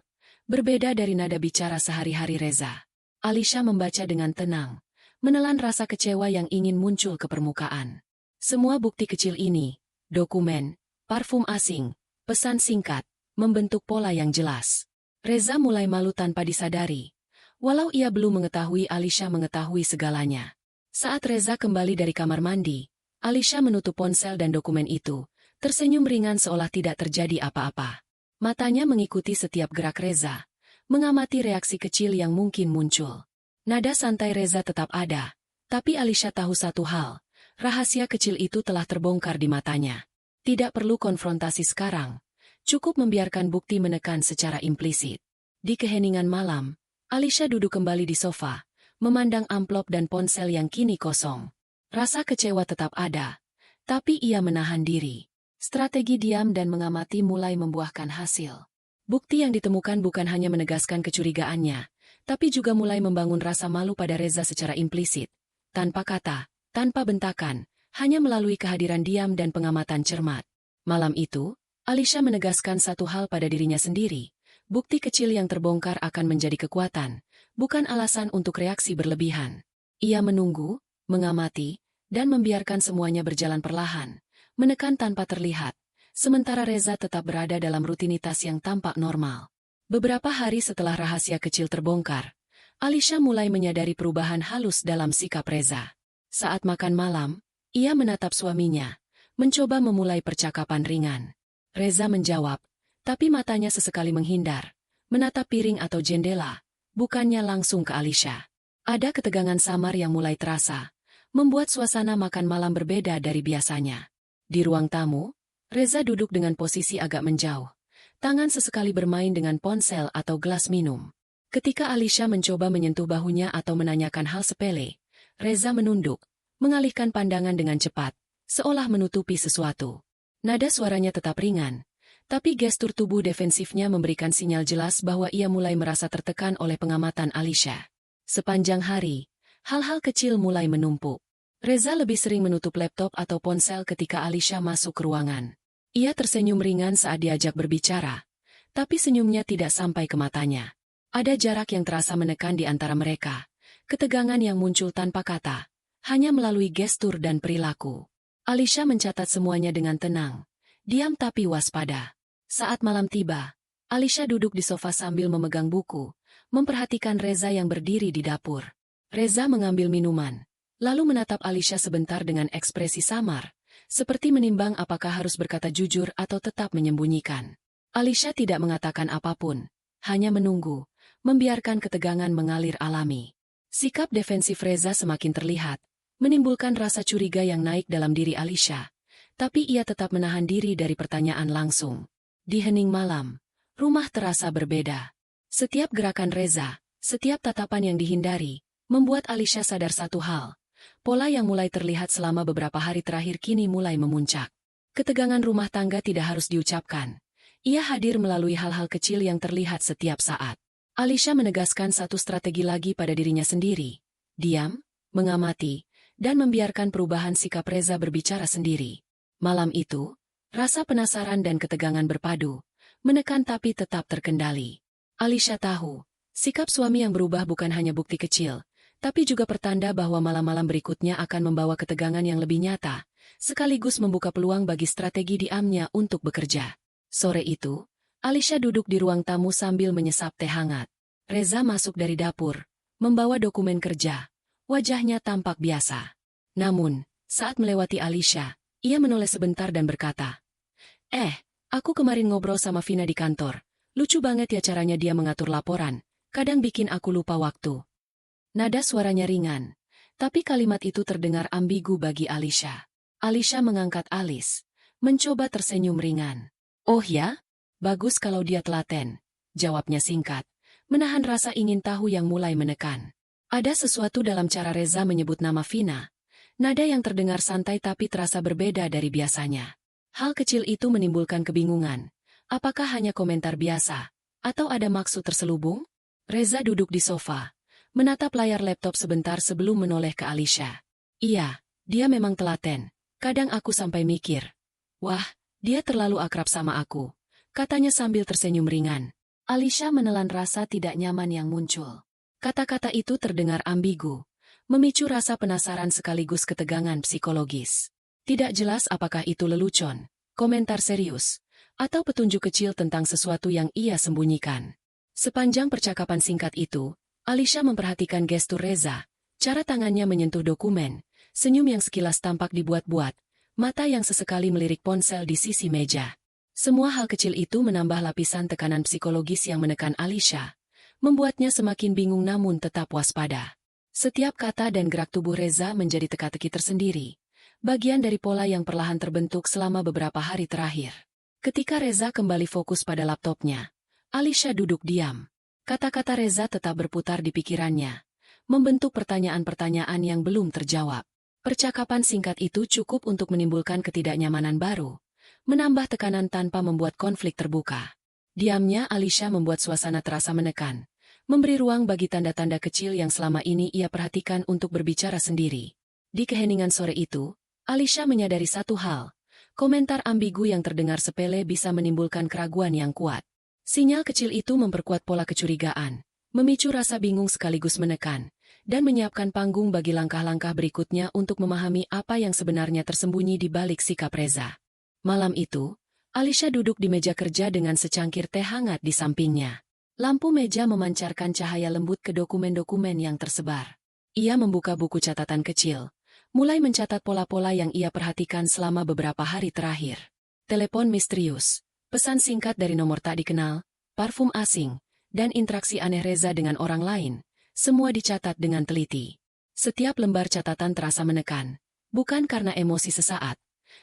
berbeda dari nada bicara sehari-hari Reza. Alisha membaca dengan tenang, menelan rasa kecewa yang ingin muncul ke permukaan. Semua bukti kecil ini, dokumen, parfum asing, pesan singkat, membentuk pola yang jelas. Reza mulai malu tanpa disadari, walau ia belum mengetahui Alisha mengetahui segalanya. Saat Reza kembali dari kamar mandi, Alisha menutup ponsel dan dokumen itu, tersenyum ringan seolah tidak terjadi apa-apa. Matanya mengikuti setiap gerak Reza, mengamati reaksi kecil yang mungkin muncul. Nada santai Reza tetap ada, tapi Alisha tahu satu hal, rahasia kecil itu telah terbongkar di matanya. Tidak perlu konfrontasi sekarang, cukup membiarkan bukti menekan secara implisit. Di keheningan malam, Alisha duduk kembali di sofa, memandang amplop dan ponsel yang kini kosong. Rasa kecewa tetap ada, tapi ia menahan diri. Strategi diam dan mengamati mulai membuahkan hasil. Bukti yang ditemukan bukan hanya menegaskan kecurigaannya, tapi juga mulai membangun rasa malu pada Reza secara implisit. Tanpa kata, tanpa bentakan, hanya melalui kehadiran diam dan pengamatan cermat. Malam itu, Alisha menegaskan satu hal pada dirinya sendiri. Bukti kecil yang terbongkar akan menjadi kekuatan, bukan alasan untuk reaksi berlebihan. Ia menunggu, mengamati, dan membiarkan semuanya berjalan perlahan, menekan tanpa terlihat, sementara Reza tetap berada dalam rutinitas yang tampak normal. Beberapa hari setelah rahasia kecil terbongkar, Alisha mulai menyadari perubahan halus dalam sikap Reza. Saat makan malam, ia menatap suaminya, mencoba memulai percakapan ringan. Reza menjawab, tapi matanya sesekali menghindar, menatap piring atau jendela, bukannya langsung ke Alisha. Ada ketegangan samar yang mulai terasa, membuat suasana makan malam berbeda dari biasanya. Di ruang tamu, Reza duduk dengan posisi agak menjauh. Tangan sesekali bermain dengan ponsel atau gelas minum. Ketika Alisha mencoba menyentuh bahunya atau menanyakan hal sepele, Reza menunduk, mengalihkan pandangan dengan cepat, seolah menutupi sesuatu. Nada suaranya tetap ringan, tapi gestur tubuh defensifnya memberikan sinyal jelas bahwa ia mulai merasa tertekan oleh pengamatan Alisha. Sepanjang hari, hal-hal kecil mulai menumpuk. Reza lebih sering menutup laptop atau ponsel ketika Alisha masuk ke ruangan. Ia tersenyum ringan saat diajak berbicara, tapi senyumnya tidak sampai ke matanya. Ada jarak yang terasa menekan di antara mereka, ketegangan yang muncul tanpa kata, hanya melalui gestur dan perilaku. Alisha mencatat semuanya dengan tenang, diam tapi waspada. Saat malam tiba, Alisha duduk di sofa sambil memegang buku, memperhatikan Reza yang berdiri di dapur. Reza mengambil minuman, lalu menatap Alisha sebentar dengan ekspresi samar, seperti menimbang apakah harus berkata jujur atau tetap menyembunyikan. Alisha tidak mengatakan apapun, hanya menunggu, membiarkan ketegangan mengalir alami. Sikap defensif Reza semakin terlihat, menimbulkan rasa curiga yang naik dalam diri Alisha, tapi ia tetap menahan diri dari pertanyaan langsung. Di hening malam, rumah terasa berbeda. Setiap gerakan Reza, setiap tatapan yang dihindari, membuat Alisha sadar satu hal. Pola yang mulai terlihat selama beberapa hari terakhir kini mulai memuncak. Ketegangan rumah tangga tidak harus diucapkan. Ia hadir melalui hal-hal kecil yang terlihat setiap saat. Alisha menegaskan satu strategi lagi pada dirinya sendiri. Diam, mengamati, dan membiarkan perubahan sikap Reza berbicara sendiri. Malam itu, rasa penasaran dan ketegangan berpadu, menekan tapi tetap terkendali. Alisha tahu, sikap suami yang berubah bukan hanya bukti kecil, tapi juga pertanda bahwa malam-malam berikutnya akan membawa ketegangan yang lebih nyata, sekaligus membuka peluang bagi strategi diamnya untuk bekerja. Sore itu, Alisha duduk di ruang tamu sambil menyesap teh hangat. Reza masuk dari dapur, membawa dokumen kerja. Wajahnya tampak biasa. Namun, saat melewati Alisha, ia menoleh sebentar dan berkata, aku kemarin ngobrol sama Vina di kantor. Lucu banget ya caranya dia mengatur laporan, kadang bikin aku lupa waktu. Nada suaranya ringan, tapi kalimat itu terdengar ambigu bagi Alisha. Alisha mengangkat alis, mencoba tersenyum ringan. Oh ya? Bagus kalau dia telaten, jawabnya singkat, menahan rasa ingin tahu yang mulai menekan. Ada sesuatu dalam cara Reza menyebut nama Vina, nada yang terdengar santai tapi terasa berbeda dari biasanya. Hal kecil itu menimbulkan kebingungan. Apakah hanya komentar biasa, atau ada maksud terselubung? Reza duduk di sofa, menatap layar laptop sebentar sebelum menoleh ke Alisha. Iya, dia memang telaten. Kadang aku sampai mikir, wah, dia terlalu akrab sama aku, katanya sambil tersenyum ringan. Alisha menelan rasa tidak nyaman yang muncul. Kata-kata itu terdengar ambigu, memicu rasa penasaran sekaligus ketegangan psikologis. Tidak jelas apakah itu lelucon, komentar serius, atau petunjuk kecil tentang sesuatu yang ia sembunyikan. Sepanjang percakapan singkat itu, Alisha memperhatikan gestur Reza, cara tangannya menyentuh dokumen, senyum yang sekilas tampak dibuat-buat, mata yang sesekali melirik ponsel di sisi meja. Semua hal kecil itu menambah lapisan tekanan psikologis yang menekan Alisha, membuatnya semakin bingung namun tetap waspada. Setiap kata dan gerak tubuh Reza menjadi teka-teki tersendiri, bagian dari pola yang perlahan terbentuk selama beberapa hari terakhir. Ketika Reza kembali fokus pada laptopnya, Alisha duduk diam. Kata-kata Reza tetap berputar di pikirannya, membentuk pertanyaan-pertanyaan yang belum terjawab. Percakapan singkat itu cukup untuk menimbulkan ketidaknyamanan baru, menambah tekanan tanpa membuat konflik terbuka. Diamnya Alisha membuat suasana terasa menekan, memberi ruang bagi tanda-tanda kecil yang selama ini ia perhatikan untuk berbicara sendiri. Di keheningan sore itu, Alisha menyadari satu hal. Komentar ambigu yang terdengar sepele bisa menimbulkan keraguan yang kuat. Sinyal kecil itu memperkuat pola kecurigaan, memicu rasa bingung sekaligus menekan, dan menyiapkan panggung bagi langkah-langkah berikutnya untuk memahami apa yang sebenarnya tersembunyi di balik sikap Reza. Malam itu, Alisha duduk di meja kerja dengan secangkir teh hangat di sampingnya. Lampu meja memancarkan cahaya lembut ke dokumen-dokumen yang tersebar. Ia membuka buku catatan kecil, mulai mencatat pola-pola yang ia perhatikan selama beberapa hari terakhir. Telepon misterius, pesan singkat dari nomor tak dikenal, parfum asing, dan interaksi aneh Reza dengan orang lain, semua dicatat dengan teliti. Setiap lembar catatan terasa menekan, bukan karena emosi sesaat,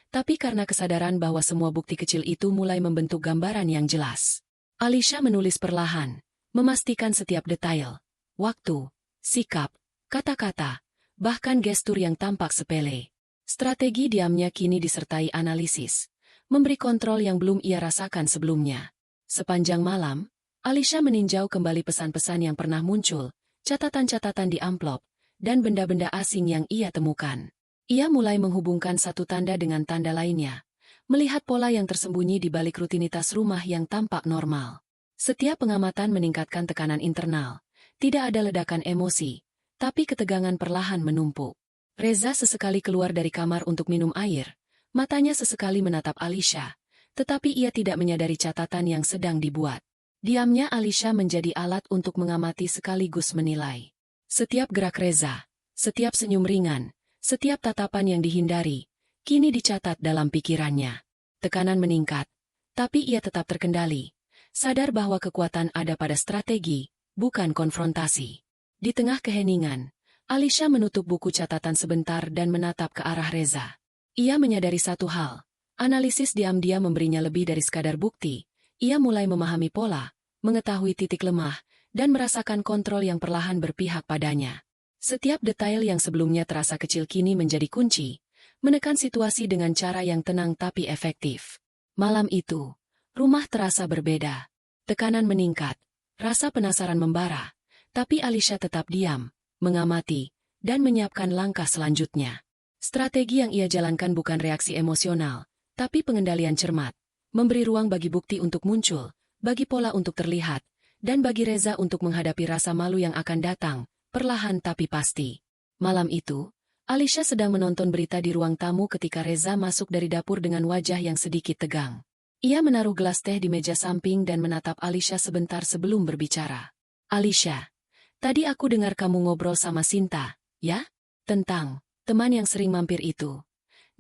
tapi karena kesadaran bahwa semua bukti kecil itu mulai membentuk gambaran yang jelas. Alisha menulis perlahan, memastikan setiap detail, waktu, sikap, kata-kata, bahkan gestur yang tampak sepele. Strategi diamnya kini disertai analisis, memberi kontrol yang belum ia rasakan sebelumnya. Sepanjang malam, Alisha meninjau kembali pesan-pesan yang pernah muncul, catatan-catatan di amplop, dan benda-benda asing yang ia temukan. Ia mulai menghubungkan satu tanda dengan tanda lainnya, melihat pola yang tersembunyi di balik rutinitas rumah yang tampak normal. Setiap pengamatan meningkatkan tekanan internal, tidak ada ledakan emosi, tapi ketegangan perlahan menumpuk. Reza sesekali keluar dari kamar untuk minum air, matanya sesekali menatap Alisha, tetapi ia tidak menyadari catatan yang sedang dibuat. Diamnya Alisha menjadi alat untuk mengamati sekaligus menilai. Setiap gerak Reza, setiap senyum ringan, setiap tatapan yang dihindari, kini dicatat dalam pikirannya. Tekanan meningkat, tapi ia tetap terkendali, sadar bahwa kekuatan ada pada strategi, bukan konfrontasi. Di tengah keheningan, Alisha menutup buku catatan sebentar dan menatap ke arah Reza. Ia menyadari satu hal, analisis diam-diam memberinya lebih dari sekadar bukti. Ia mulai memahami pola, mengetahui titik lemah, dan merasakan kontrol yang perlahan berpihak padanya. Setiap detail yang sebelumnya terasa kecil kini menjadi kunci, menekan situasi dengan cara yang tenang tapi efektif. Malam itu, rumah terasa berbeda. Tekanan meningkat, rasa penasaran membara. Tapi Alisha tetap diam, mengamati, dan menyiapkan langkah selanjutnya. Strategi yang ia jalankan bukan reaksi emosional, tapi pengendalian cermat, memberi ruang bagi bukti untuk muncul, bagi pola untuk terlihat, dan bagi Reza untuk menghadapi rasa malu yang akan datang, perlahan tapi pasti. Malam itu, Alisha sedang menonton berita di ruang tamu ketika Reza masuk dari dapur dengan wajah yang sedikit tegang. Ia menaruh gelas teh di meja samping dan menatap Alisha sebentar sebelum berbicara. Alisha, tadi aku dengar kamu ngobrol sama Sinta, ya? Tentang teman yang sering mampir itu.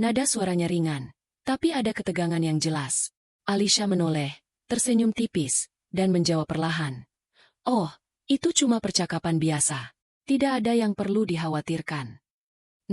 Nada suaranya ringan, tapi ada ketegangan yang jelas. Alisha menoleh, tersenyum tipis, dan menjawab perlahan. Oh, itu cuma percakapan biasa. Tidak ada yang perlu dikhawatirkan.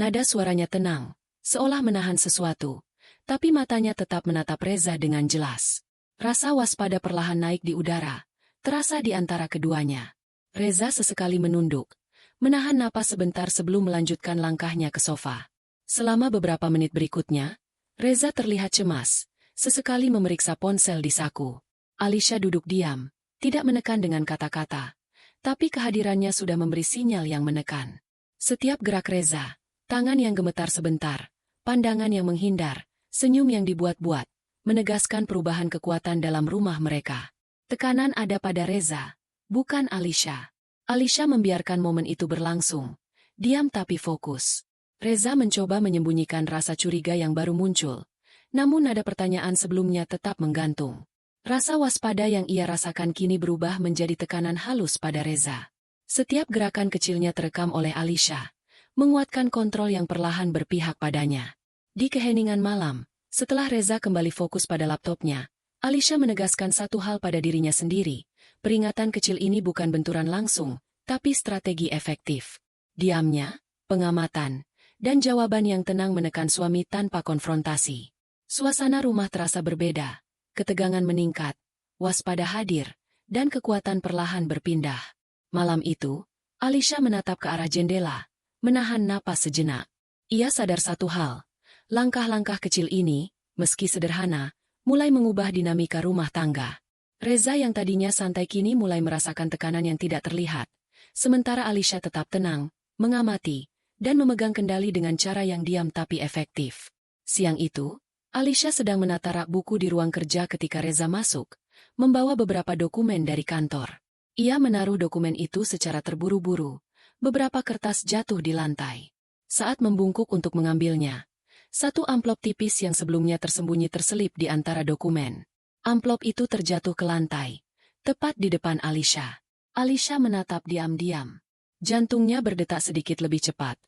Nada suaranya tenang, seolah menahan sesuatu, tapi matanya tetap menatap Reza dengan jelas. Rasa waspada perlahan naik di udara, terasa di antara keduanya. Reza sesekali menunduk, menahan napas sebentar sebelum melanjutkan langkahnya ke sofa. Selama beberapa menit berikutnya, Reza terlihat cemas, sesekali memeriksa ponsel di saku. Alisha duduk diam, tidak menekan dengan kata-kata, tapi kehadirannya sudah memberi sinyal yang menekan. Setiap gerak Reza, tangan yang gemetar sebentar, pandangan yang menghindar, senyum yang dibuat-buat, menegaskan perubahan kekuatan dalam rumah mereka. Tekanan ada pada Reza, bukan Alisha. Alisha membiarkan momen itu berlangsung, diam tapi fokus. Reza mencoba menyembunyikan rasa curiga yang baru muncul, namun nada pertanyaan sebelumnya tetap menggantung. Rasa waspada yang ia rasakan kini berubah menjadi tekanan halus pada Reza. Setiap gerakan kecilnya terekam oleh Alisha, menguatkan kontrol yang perlahan berpihak padanya. Di keheningan malam, setelah Reza kembali fokus pada laptopnya, Alisha menegaskan satu hal pada dirinya sendiri. Peringatan kecil ini bukan benturan langsung, tapi strategi efektif. Diamnya, pengamatan, dan jawaban yang tenang menekan suami tanpa konfrontasi. Suasana rumah terasa berbeda, ketegangan meningkat, waspada hadir, dan kekuatan perlahan berpindah. Malam itu, Alisha menatap ke arah jendela, menahan napas sejenak. Ia sadar satu hal, langkah-langkah kecil ini, meski sederhana, mulai mengubah dinamika rumah tangga. Reza yang tadinya santai kini mulai merasakan tekanan yang tidak terlihat. Sementara Alisha tetap tenang, mengamati, dan memegang kendali dengan cara yang diam tapi efektif. Siang itu, Alisha sedang menata rak buku di ruang kerja ketika Reza masuk, membawa beberapa dokumen dari kantor. Ia menaruh dokumen itu secara terburu-buru. Beberapa kertas jatuh di lantai. Saat membungkuk untuk mengambilnya, satu amplop tipis yang sebelumnya tersembunyi terselip di antara dokumen. Amplop itu terjatuh ke lantai, tepat di depan Alisha. Alisha menatap diam-diam. Jantungnya berdetak sedikit lebih cepat,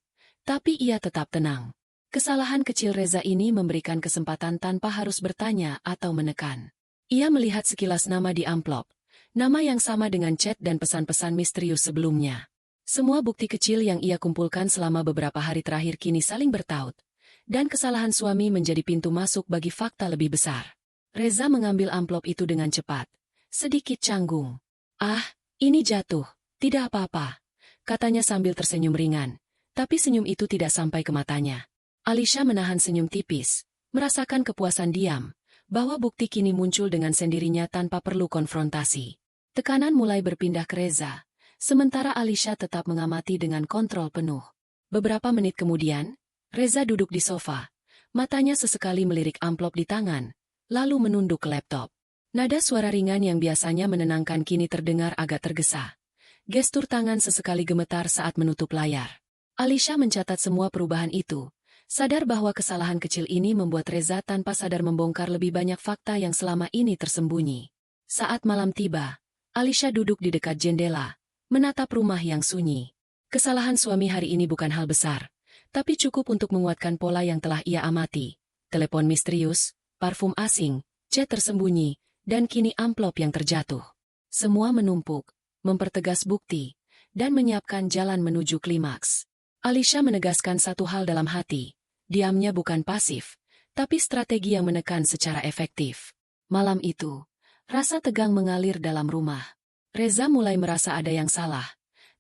tapi ia tetap tenang. Kesalahan kecil Reza ini memberikan kesempatan tanpa harus bertanya atau menekan. Ia melihat sekilas nama di amplop, nama yang sama dengan chat dan pesan-pesan misterius sebelumnya. Semua bukti kecil yang ia kumpulkan selama beberapa hari terakhir kini saling bertaut, dan kesalahan suami menjadi pintu masuk bagi fakta lebih besar. Reza mengambil amplop itu dengan cepat, sedikit canggung. "Ah, ini jatuh, tidak apa-apa," katanya sambil tersenyum ringan, tapi senyum itu tidak sampai ke matanya. Alisha menahan senyum tipis, merasakan kepuasan diam, bahwa bukti kini muncul dengan sendirinya tanpa perlu konfrontasi. Tekanan mulai berpindah ke Reza, sementara Alisha tetap mengamati dengan kontrol penuh. Beberapa menit kemudian, Reza duduk di sofa, matanya sesekali melirik amplop di tangan, lalu menunduk ke laptop. Nada suara ringan yang biasanya menenangkan kini terdengar agak tergesa. Gestur tangan sesekali gemetar saat menutup layar. Alisha mencatat semua perubahan itu, sadar bahwa kesalahan kecil ini membuat Reza tanpa sadar membongkar lebih banyak fakta yang selama ini tersembunyi. Saat malam tiba, Alisha duduk di dekat jendela, menatap rumah yang sunyi. Kesalahan suami hari ini bukan hal besar, tapi cukup untuk menguatkan pola yang telah ia amati. Telepon misterius, parfum asing, chat tersembunyi, dan kini amplop yang terjatuh. Semua menumpuk, mempertegas bukti, dan menyiapkan jalan menuju klimaks. Alisha menegaskan satu hal dalam hati. Diamnya bukan pasif, tapi strategi yang menekan secara efektif. Malam itu, rasa tegang mengalir dalam rumah. Reza mulai merasa ada yang salah,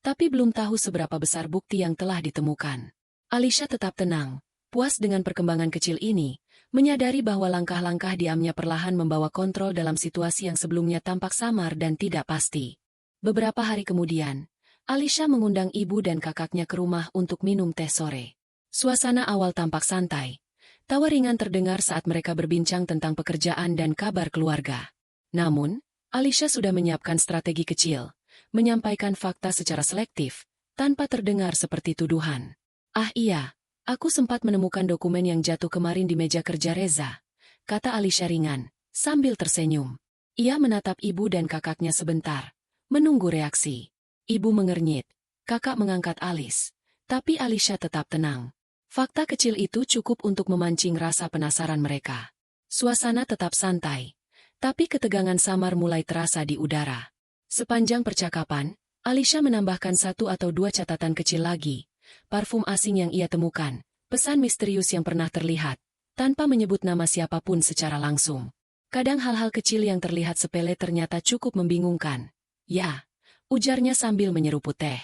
tapi belum tahu seberapa besar bukti yang telah ditemukan. Alisha tetap tenang, puas dengan perkembangan kecil ini, menyadari bahwa langkah-langkah diamnya perlahan membawa kontrol dalam situasi yang sebelumnya tampak samar dan tidak pasti. Beberapa hari kemudian, Alisha mengundang ibu dan kakaknya ke rumah untuk minum teh sore. Suasana awal tampak santai. Tawa ringan terdengar saat mereka berbincang tentang pekerjaan dan kabar keluarga. Namun, Alisha sudah menyiapkan strategi kecil, menyampaikan fakta secara selektif, tanpa terdengar seperti tuduhan. "Ah iya, aku sempat menemukan dokumen yang jatuh kemarin di meja kerja Reza," kata Alisha ringan, sambil tersenyum. Ia menatap ibu dan kakaknya sebentar, menunggu reaksi. Ibu mengernyit, kakak mengangkat alis, tapi Alisha tetap tenang. Fakta kecil itu cukup untuk memancing rasa penasaran mereka. Suasana tetap santai, tapi ketegangan samar mulai terasa di udara. Sepanjang percakapan, Alisha menambahkan satu atau dua catatan kecil lagi, parfum asing yang ia temukan, pesan misterius yang pernah terlihat, tanpa menyebut nama siapapun secara langsung. Kadang hal-hal kecil yang terlihat sepele ternyata cukup membingungkan. "Ya," ujarnya sambil menyeruput teh.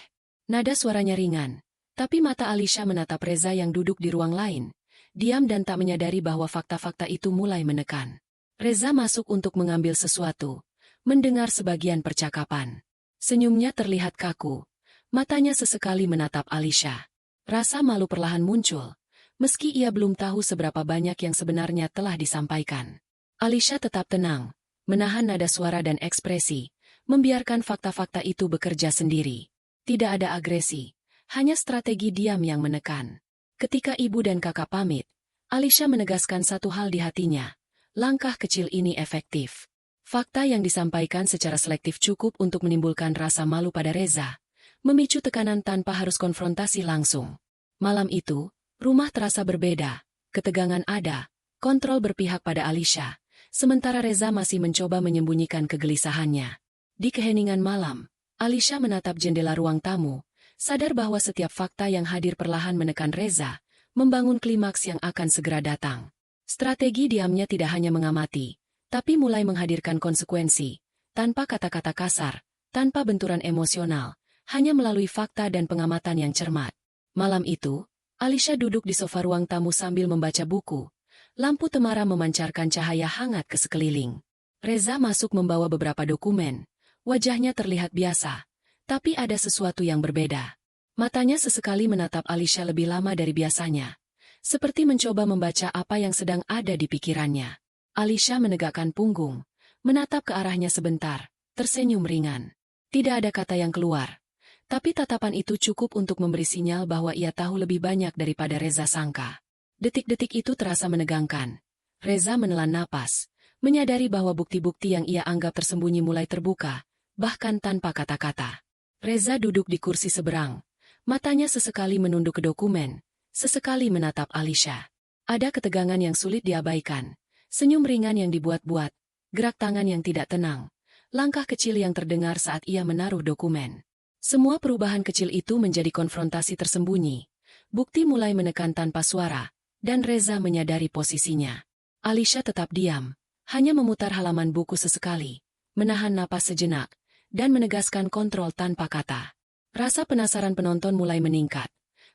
Nada suaranya ringan. Tapi mata Alisha menatap Reza yang duduk di ruang lain, diam dan tak menyadari bahwa fakta-fakta itu mulai menekan. Reza masuk untuk mengambil sesuatu, mendengar sebagian percakapan. Senyumnya terlihat kaku, matanya sesekali menatap Alisha. Rasa malu perlahan muncul, meski ia belum tahu seberapa banyak yang sebenarnya telah disampaikan. Alisha tetap tenang, menahan nada suara dan ekspresi, membiarkan fakta-fakta itu bekerja sendiri. Tidak ada agresi. Hanya strategi diam yang menekan. Ketika ibu dan kakak pamit, Alisha menegaskan satu hal di hatinya. Langkah kecil ini efektif. Fakta yang disampaikan secara selektif cukup untuk menimbulkan rasa malu pada Reza, memicu tekanan tanpa harus konfrontasi langsung. Malam itu, rumah terasa berbeda, ketegangan ada, kontrol berpihak pada Alisha, sementara Reza masih mencoba menyembunyikan kegelisahannya. Di keheningan malam, Alisha menatap jendela ruang tamu, sadar bahwa setiap fakta yang hadir perlahan menekan Reza, membangun klimaks yang akan segera datang. Strategi diamnya tidak hanya mengamati, tapi mulai menghadirkan konsekuensi, tanpa kata-kata kasar, tanpa benturan emosional, hanya melalui fakta dan pengamatan yang cermat. Malam itu, Alisha duduk di sofa ruang tamu sambil membaca buku. Lampu temara memancarkan cahaya hangat ke sekeliling. Reza masuk membawa beberapa dokumen. Wajahnya terlihat biasa, tapi ada sesuatu yang berbeda. Matanya sesekali menatap Alisha lebih lama dari biasanya, seperti mencoba membaca apa yang sedang ada di pikirannya. Alisha menegakkan punggung, menatap ke arahnya sebentar, tersenyum ringan. Tidak ada kata yang keluar, tapi tatapan itu cukup untuk memberi sinyal bahwa ia tahu lebih banyak daripada Reza sangka. Detik-detik itu terasa menegangkan. Reza menelan napas, menyadari bahwa bukti-bukti yang ia anggap tersembunyi mulai terbuka, bahkan tanpa kata-kata. Reza duduk di kursi seberang. Matanya sesekali menunduk ke dokumen, sesekali menatap Alisha. Ada ketegangan yang sulit diabaikan, senyum ringan yang dibuat-buat, gerak tangan yang tidak tenang, langkah kecil yang terdengar saat ia menaruh dokumen. Semua perubahan kecil itu menjadi konfrontasi tersembunyi. Bukti mulai menekan tanpa suara, dan Reza menyadari posisinya. Alisha tetap diam, hanya memutar halaman buku sesekali, menahan napas sejenak, dan menegaskan kontrol tanpa kata. Rasa penasaran penonton mulai meningkat.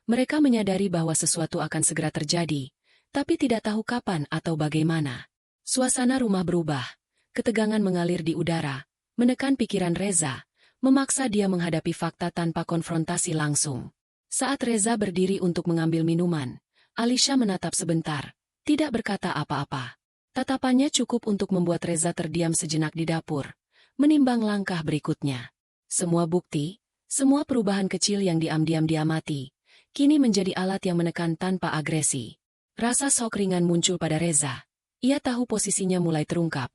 Mereka menyadari bahwa sesuatu akan segera terjadi, tapi tidak tahu kapan atau bagaimana. Suasana rumah berubah. Ketegangan mengalir di udara, menekan pikiran Reza, memaksa dia menghadapi fakta tanpa konfrontasi langsung. Saat Reza berdiri untuk mengambil minuman, Alisha menatap sebentar, tidak berkata apa-apa. Tatapannya cukup untuk membuat Reza terdiam sejenak di dapur, menimbang langkah berikutnya. Semua bukti, semua perubahan kecil yang diam-diam diamati, kini menjadi alat yang menekan tanpa agresi. Rasa shock ringan muncul pada Reza. Ia tahu posisinya mulai terungkap,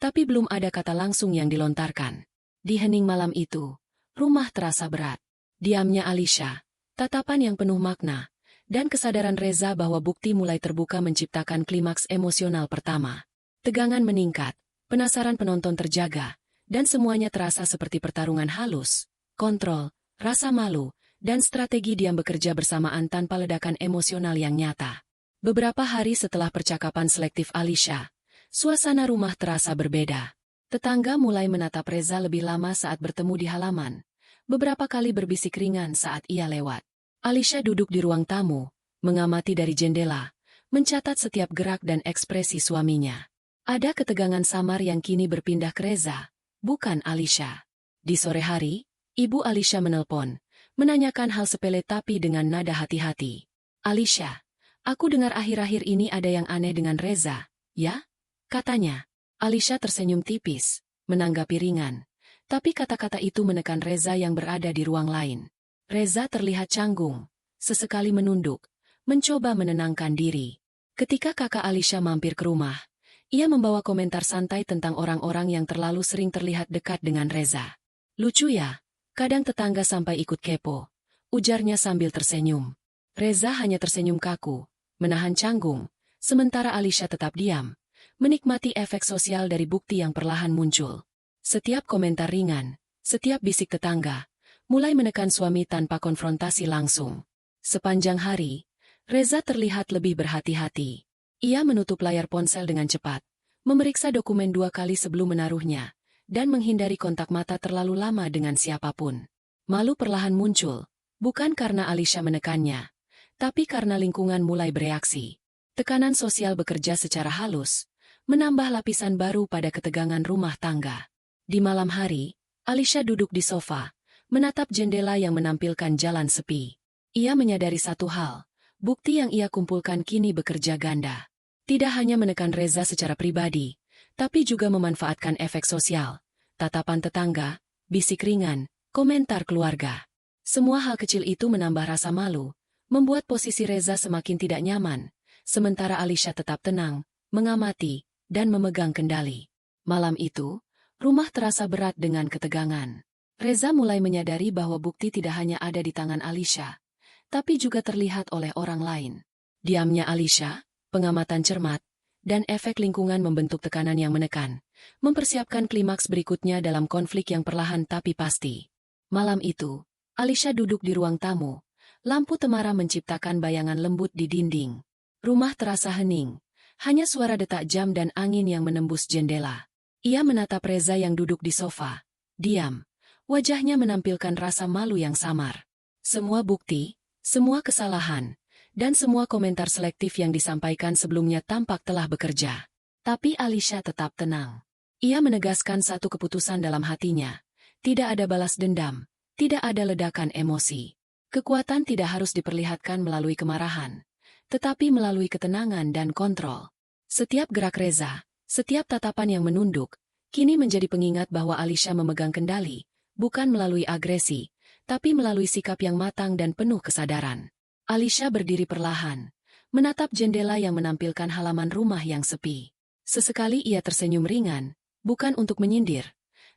tapi belum ada kata langsung yang dilontarkan. Di hening malam itu, rumah terasa berat. Diamnya Alisha, tatapan yang penuh makna, dan kesadaran Reza bahwa bukti mulai terbuka menciptakan klimaks emosional pertama. Tegangan meningkat, penasaran penonton terjaga, dan semuanya terasa seperti pertarungan halus, kontrol, rasa malu, dan strategi diam bekerja bersamaan tanpa ledakan emosional yang nyata. Beberapa hari setelah percakapan selektif Alisha, suasana rumah terasa berbeda. Tetangga mulai menatap Reza lebih lama saat bertemu di halaman. Beberapa kali berbisik ringan saat ia lewat. Alisha duduk di ruang tamu, mengamati dari jendela, mencatat setiap gerak dan ekspresi suaminya. Ada ketegangan samar yang kini berpindah ke Reza, bukan Alisha. Di sore hari, Ibu Alisha menelpon, menanyakan hal sepele tapi dengan nada hati-hati. "Alisha, aku dengar akhir-akhir ini ada yang aneh dengan Reza, ya?" katanya. Alisha tersenyum tipis, menanggapi ringan. Tapi kata-kata itu menekan Reza yang berada di ruang lain. Reza terlihat canggung, sesekali menunduk, mencoba menenangkan diri. Ketika kakak Alisha mampir ke rumah, ia membawa komentar santai tentang orang-orang yang terlalu sering terlihat dekat dengan Reza. "Lucu ya, kadang tetangga sampai ikut kepo," ujarnya sambil tersenyum. Reza hanya tersenyum kaku, menahan canggung, sementara Alisha tetap diam, menikmati efek sosial dari bukti yang perlahan muncul. Setiap komentar ringan, setiap bisik tetangga, mulai menekan suami tanpa konfrontasi langsung. Sepanjang hari, Reza terlihat lebih berhati-hati. Ia menutup layar ponsel dengan cepat, memeriksa dokumen 2 kali sebelum menaruhnya, dan menghindari kontak mata terlalu lama dengan siapapun. Malu perlahan muncul, bukan karena Alisha menekannya, tapi karena lingkungan mulai bereaksi. Tekanan sosial bekerja secara halus, menambah lapisan baru pada ketegangan rumah tangga. Di malam hari, Alisha duduk di sofa, menatap jendela yang menampilkan jalan sepi. Ia menyadari satu hal, bukti yang ia kumpulkan kini bekerja ganda. Tidak hanya menekan Reza secara pribadi, tapi juga memanfaatkan efek sosial, tatapan tetangga, bisik ringan, komentar keluarga. Semua hal kecil itu menambah rasa malu, membuat posisi Reza semakin tidak nyaman, sementara Alisha tetap tenang, mengamati, dan memegang kendali. Malam itu, rumah terasa berat dengan ketegangan. Reza mulai menyadari bahwa bukti tidak hanya ada di tangan Alisha, tapi juga terlihat oleh orang lain. Diamnya Alisha, pengamatan cermat, dan efek lingkungan membentuk tekanan yang menekan, mempersiapkan klimaks berikutnya dalam konflik yang perlahan tapi pasti. Malam itu, Alisha duduk di ruang tamu, lampu temara menciptakan bayangan lembut di dinding. Rumah terasa hening, hanya suara detak jam dan angin yang menembus jendela. Ia menatap Reza yang duduk di sofa, diam, wajahnya menampilkan rasa malu yang samar. Semua bukti, semua kesalahan, dan semua komentar selektif yang disampaikan sebelumnya tampak telah bekerja. Tapi Alisha tetap tenang. Ia menegaskan satu keputusan dalam hatinya. Tidak ada balas dendam, tidak ada ledakan emosi. Kekuatan tidak harus diperlihatkan melalui kemarahan, tetapi melalui ketenangan dan kontrol. Setiap gerak Reza, setiap tatapan yang menunduk, kini menjadi pengingat bahwa Alisha memegang kendali, bukan melalui agresi, tapi melalui sikap yang matang dan penuh kesadaran. Alisha berdiri perlahan, menatap jendela yang menampilkan halaman rumah yang sepi. Sesekali ia tersenyum ringan, bukan untuk menyindir,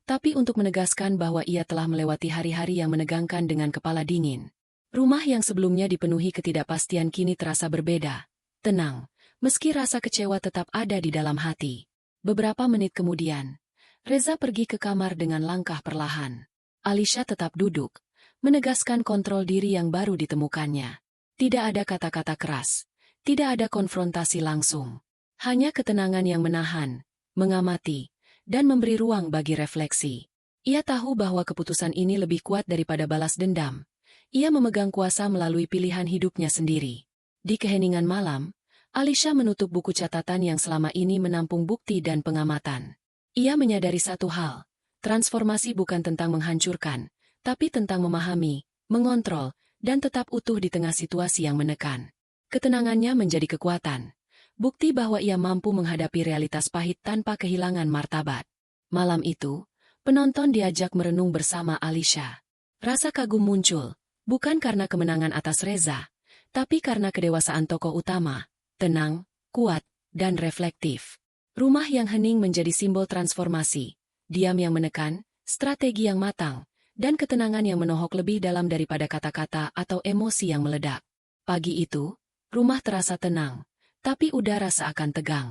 tapi untuk menegaskan bahwa ia telah melewati hari-hari yang menegangkan dengan kepala dingin. Rumah yang sebelumnya dipenuhi ketidakpastian kini terasa berbeda, tenang, meski rasa kecewa tetap ada di dalam hati. Beberapa menit kemudian, Reza pergi ke kamar dengan langkah perlahan. Alisha tetap duduk, menegaskan kontrol diri yang baru ditemukannya. Tidak ada kata-kata keras, tidak ada konfrontasi langsung. Hanya ketenangan yang menahan, mengamati, dan memberi ruang bagi refleksi. Ia tahu bahwa keputusan ini lebih kuat daripada balas dendam. Ia memegang kuasa melalui pilihan hidupnya sendiri. Di keheningan malam, Alisha menutup buku catatan yang selama ini menampung bukti dan pengamatan. Ia menyadari satu hal, transformasi bukan tentang menghancurkan, tapi tentang memahami, mengontrol, dan tetap utuh di tengah situasi yang menekan. Ketenangannya menjadi kekuatan. Bukti bahwa ia mampu menghadapi realitas pahit tanpa kehilangan martabat. Malam itu, penonton diajak merenung bersama Alisha. Rasa kagum muncul, bukan karena kemenangan atas Reza, tapi karena kedewasaan tokoh utama, tenang, kuat, dan reflektif. Rumah yang hening menjadi simbol transformasi, diam yang menekan, strategi yang matang, dan ketenangan yang menohok lebih dalam daripada kata-kata atau emosi yang meledak. Pagi itu, rumah terasa tenang, tapi udara seakan tegang.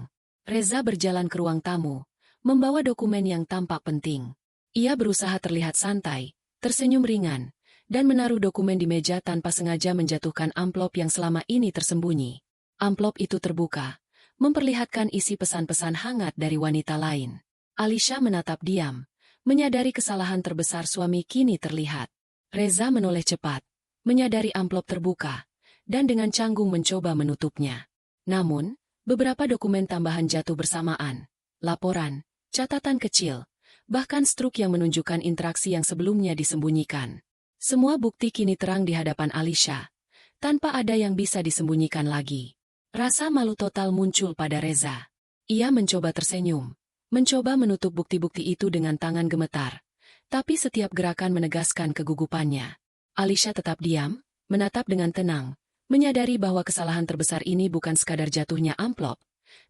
Reza berjalan ke ruang tamu, membawa dokumen yang tampak penting. Ia berusaha terlihat santai, tersenyum ringan, dan menaruh dokumen di meja tanpa sengaja menjatuhkan amplop yang selama ini tersembunyi. Amplop itu terbuka, memperlihatkan isi pesan-pesan hangat dari wanita lain. Alisha menatap diam, menyadari kesalahan terbesar suami kini terlihat. Reza menoleh cepat, menyadari amplop terbuka, dan dengan canggung mencoba menutupnya. Namun, beberapa dokumen tambahan jatuh bersamaan. Laporan, catatan kecil, bahkan struk yang menunjukkan interaksi yang sebelumnya disembunyikan. Semua bukti kini terang di hadapan Alisha, tanpa ada yang bisa disembunyikan lagi. Rasa malu total muncul pada Reza. Ia mencoba tersenyum, mencoba menutup bukti-bukti itu dengan tangan gemetar, tapi setiap gerakan menegaskan kegugupannya. Alisha tetap diam, menatap dengan tenang, menyadari bahwa kesalahan terbesar ini bukan sekadar jatuhnya amplop,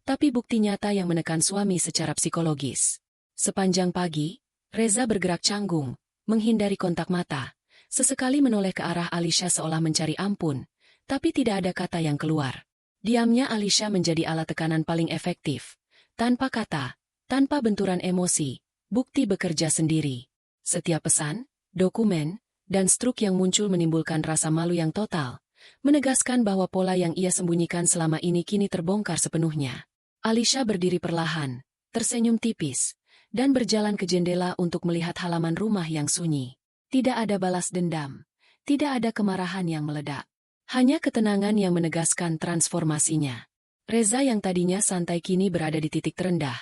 tapi bukti nyata yang menekan suami secara psikologis. Sepanjang pagi, Reza bergerak canggung, menghindari kontak mata, sesekali menoleh ke arah Alisha seolah mencari ampun, tapi tidak ada kata yang keluar. Diamnya Alisha menjadi alat tekanan paling efektif. Tanpa kata, tanpa benturan emosi, bukti bekerja sendiri. Setiap pesan, dokumen, dan struk yang muncul menimbulkan rasa malu yang total, menegaskan bahwa pola yang ia sembunyikan selama ini kini terbongkar sepenuhnya. Alisha berdiri perlahan, tersenyum tipis, dan berjalan ke jendela untuk melihat halaman rumah yang sunyi. Tidak ada balas dendam, tidak ada kemarahan yang meledak. Hanya ketenangan yang menegaskan transformasinya. Reza yang tadinya santai kini berada di titik terendah,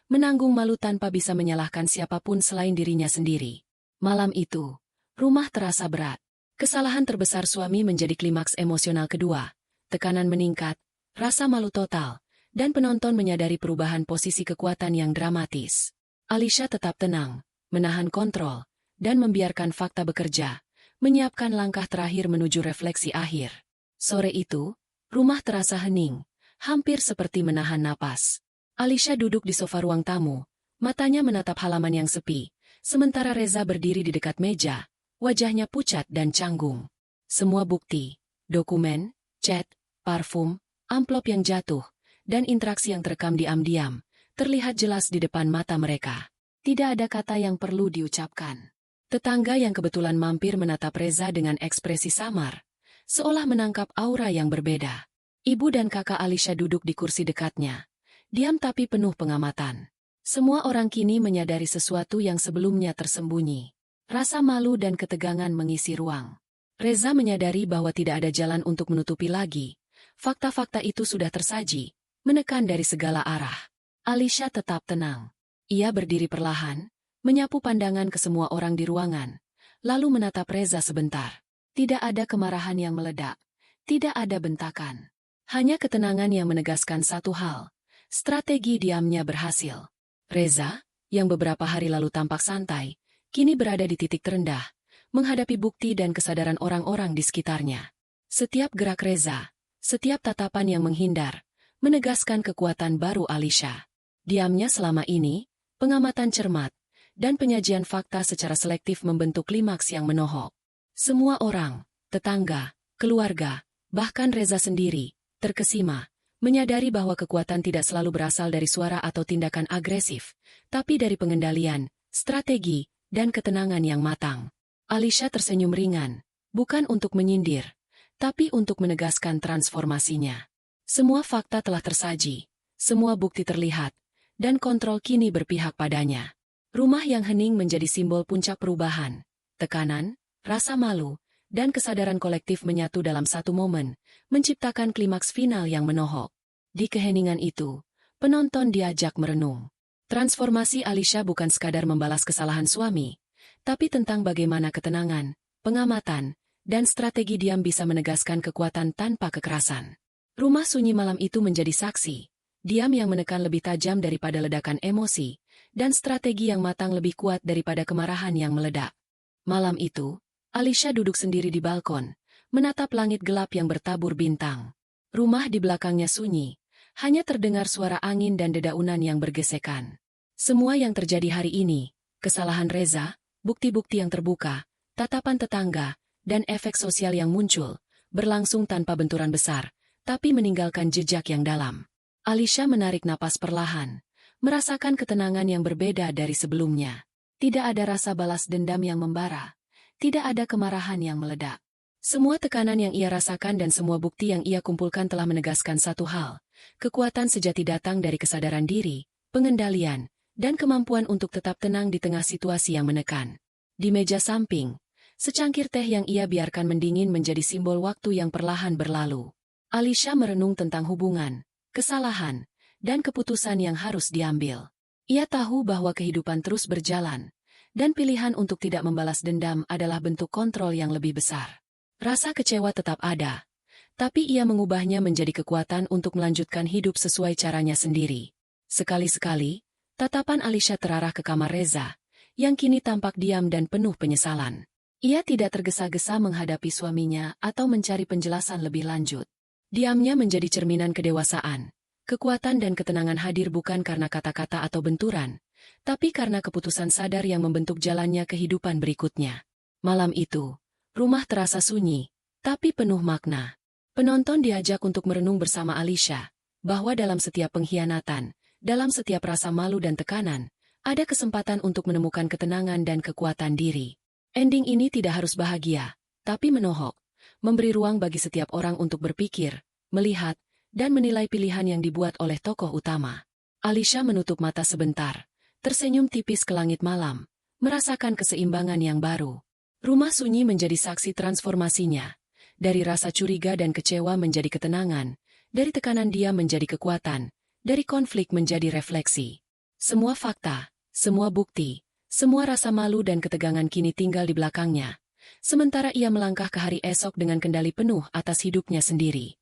menanggung malu tanpa bisa menyalahkan siapapun selain dirinya sendiri. Malam itu, rumah terasa berat. Kesalahan terbesar suami menjadi klimaks emosional kedua. Tekanan meningkat, rasa malu total, dan penonton menyadari perubahan posisi kekuatan yang dramatis. Alisha tetap tenang, menahan kontrol, dan membiarkan fakta bekerja, menyiapkan langkah terakhir menuju refleksi akhir. Sore itu, rumah terasa hening, hampir seperti menahan napas. Alisha duduk di sofa ruang tamu, matanya menatap halaman yang sepi, sementara Reza berdiri di dekat meja, wajahnya pucat dan canggung. Semua bukti, dokumen, chat, parfum, amplop yang jatuh, dan interaksi yang terekam diam-diam, terlihat jelas di depan mata mereka. Tidak ada kata yang perlu diucapkan. Tetangga yang kebetulan mampir menatap Reza dengan ekspresi samar, seolah menangkap aura yang berbeda. Ibu dan kakak Alisha duduk di kursi dekatnya, diam tapi penuh pengamatan. Semua orang kini menyadari sesuatu yang sebelumnya tersembunyi. Rasa malu dan ketegangan mengisi ruang. Reza menyadari bahwa tidak ada jalan untuk menutupi lagi. Fakta-fakta itu sudah tersaji, menekan dari segala arah. Alisha tetap tenang. Ia berdiri perlahan, menyapu pandangan ke semua orang di ruangan, lalu menatap Reza sebentar. Tidak ada kemarahan yang meledak, tidak ada bentakan. Hanya ketenangan yang menegaskan satu hal, strategi diamnya berhasil. Reza, yang beberapa hari lalu tampak santai, kini berada di titik terendah, menghadapi bukti dan kesadaran orang-orang di sekitarnya. Setiap gerak Reza, setiap tatapan yang menghindar, menegaskan kekuatan baru Alisha. Diamnya selama ini, pengamatan cermat, dan penyajian fakta secara selektif membentuk klimaks yang menohok. Semua orang, tetangga, keluarga, bahkan Reza sendiri, terkesima, menyadari bahwa kekuatan tidak selalu berasal dari suara atau tindakan agresif, tapi dari pengendalian, strategi, dan ketenangan yang matang. Alisha tersenyum ringan, bukan untuk menyindir, tapi untuk menegaskan transformasinya. Semua fakta telah tersaji, semua bukti terlihat, dan kontrol kini berpihak padanya. Rumah yang hening menjadi simbol puncak perubahan. Tekanan, rasa malu, dan kesadaran kolektif menyatu dalam satu momen, menciptakan klimaks final yang menohok. Di keheningan itu, penonton diajak merenung. Transformasi Alisha bukan sekadar membalas kesalahan suami, tapi tentang bagaimana ketenangan, pengamatan, dan strategi diam bisa menegaskan kekuatan tanpa kekerasan. Rumah sunyi malam itu menjadi saksi. Diam yang menekan lebih tajam daripada ledakan emosi, dan strategi yang matang lebih kuat daripada kemarahan yang meledak. Malam itu, Alisha duduk sendiri di balkon, menatap langit gelap yang bertabur bintang. Rumah di belakangnya sunyi, hanya terdengar suara angin dan dedaunan yang bergesekan. Semua yang terjadi hari ini, kesalahan Reza, bukti-bukti yang terbuka, tatapan tetangga, dan efek sosial yang muncul, berlangsung tanpa benturan besar, tapi meninggalkan jejak yang dalam. Alisha menarik napas perlahan, merasakan ketenangan yang berbeda dari sebelumnya. Tidak ada rasa balas dendam yang membara, tidak ada kemarahan yang meledak. Semua tekanan yang ia rasakan dan semua bukti yang ia kumpulkan telah menegaskan satu hal, kekuatan sejati datang dari kesadaran diri, pengendalian, dan kemampuan untuk tetap tenang di tengah situasi yang menekan. Di meja samping, secangkir teh yang ia biarkan mendingin menjadi simbol waktu yang perlahan berlalu. Alisha merenung tentang hubungan, kesalahan, dan keputusan yang harus diambil. Ia tahu bahwa kehidupan terus berjalan, dan pilihan untuk tidak membalas dendam adalah bentuk kontrol yang lebih besar. Rasa kecewa tetap ada, tapi ia mengubahnya menjadi kekuatan untuk melanjutkan hidup sesuai caranya sendiri. Sekali-sekali, tatapan Alisha terarah ke kamar Reza, yang kini tampak diam dan penuh penyesalan. Ia tidak tergesa-gesa menghadapi suaminya atau mencari penjelasan lebih lanjut. Diamnya menjadi cerminan kedewasaan. Kekuatan dan ketenangan hadir bukan karena kata-kata atau benturan, tapi karena keputusan sadar yang membentuk jalannya kehidupan berikutnya. Malam itu, rumah terasa sunyi, tapi penuh makna. Penonton diajak untuk merenung bersama Alisha, bahwa dalam setiap pengkhianatan, dalam setiap rasa malu dan tekanan, ada kesempatan untuk menemukan ketenangan dan kekuatan diri. Ending ini tidak harus bahagia, tapi menohok. Memberi ruang bagi setiap orang untuk berpikir, melihat, dan menilai pilihan yang dibuat oleh tokoh utama. Alisha menutup mata sebentar, tersenyum tipis ke langit malam, merasakan keseimbangan yang baru. Rumah sunyi menjadi saksi transformasinya. Dari rasa curiga dan kecewa menjadi ketenangan, dari tekanan dia menjadi kekuatan, dari konflik menjadi refleksi. Semua fakta, semua bukti, semua rasa malu dan ketegangan kini tinggal di belakangnya. Sementara ia melangkah ke hari esok dengan kendali penuh atas hidupnya sendiri.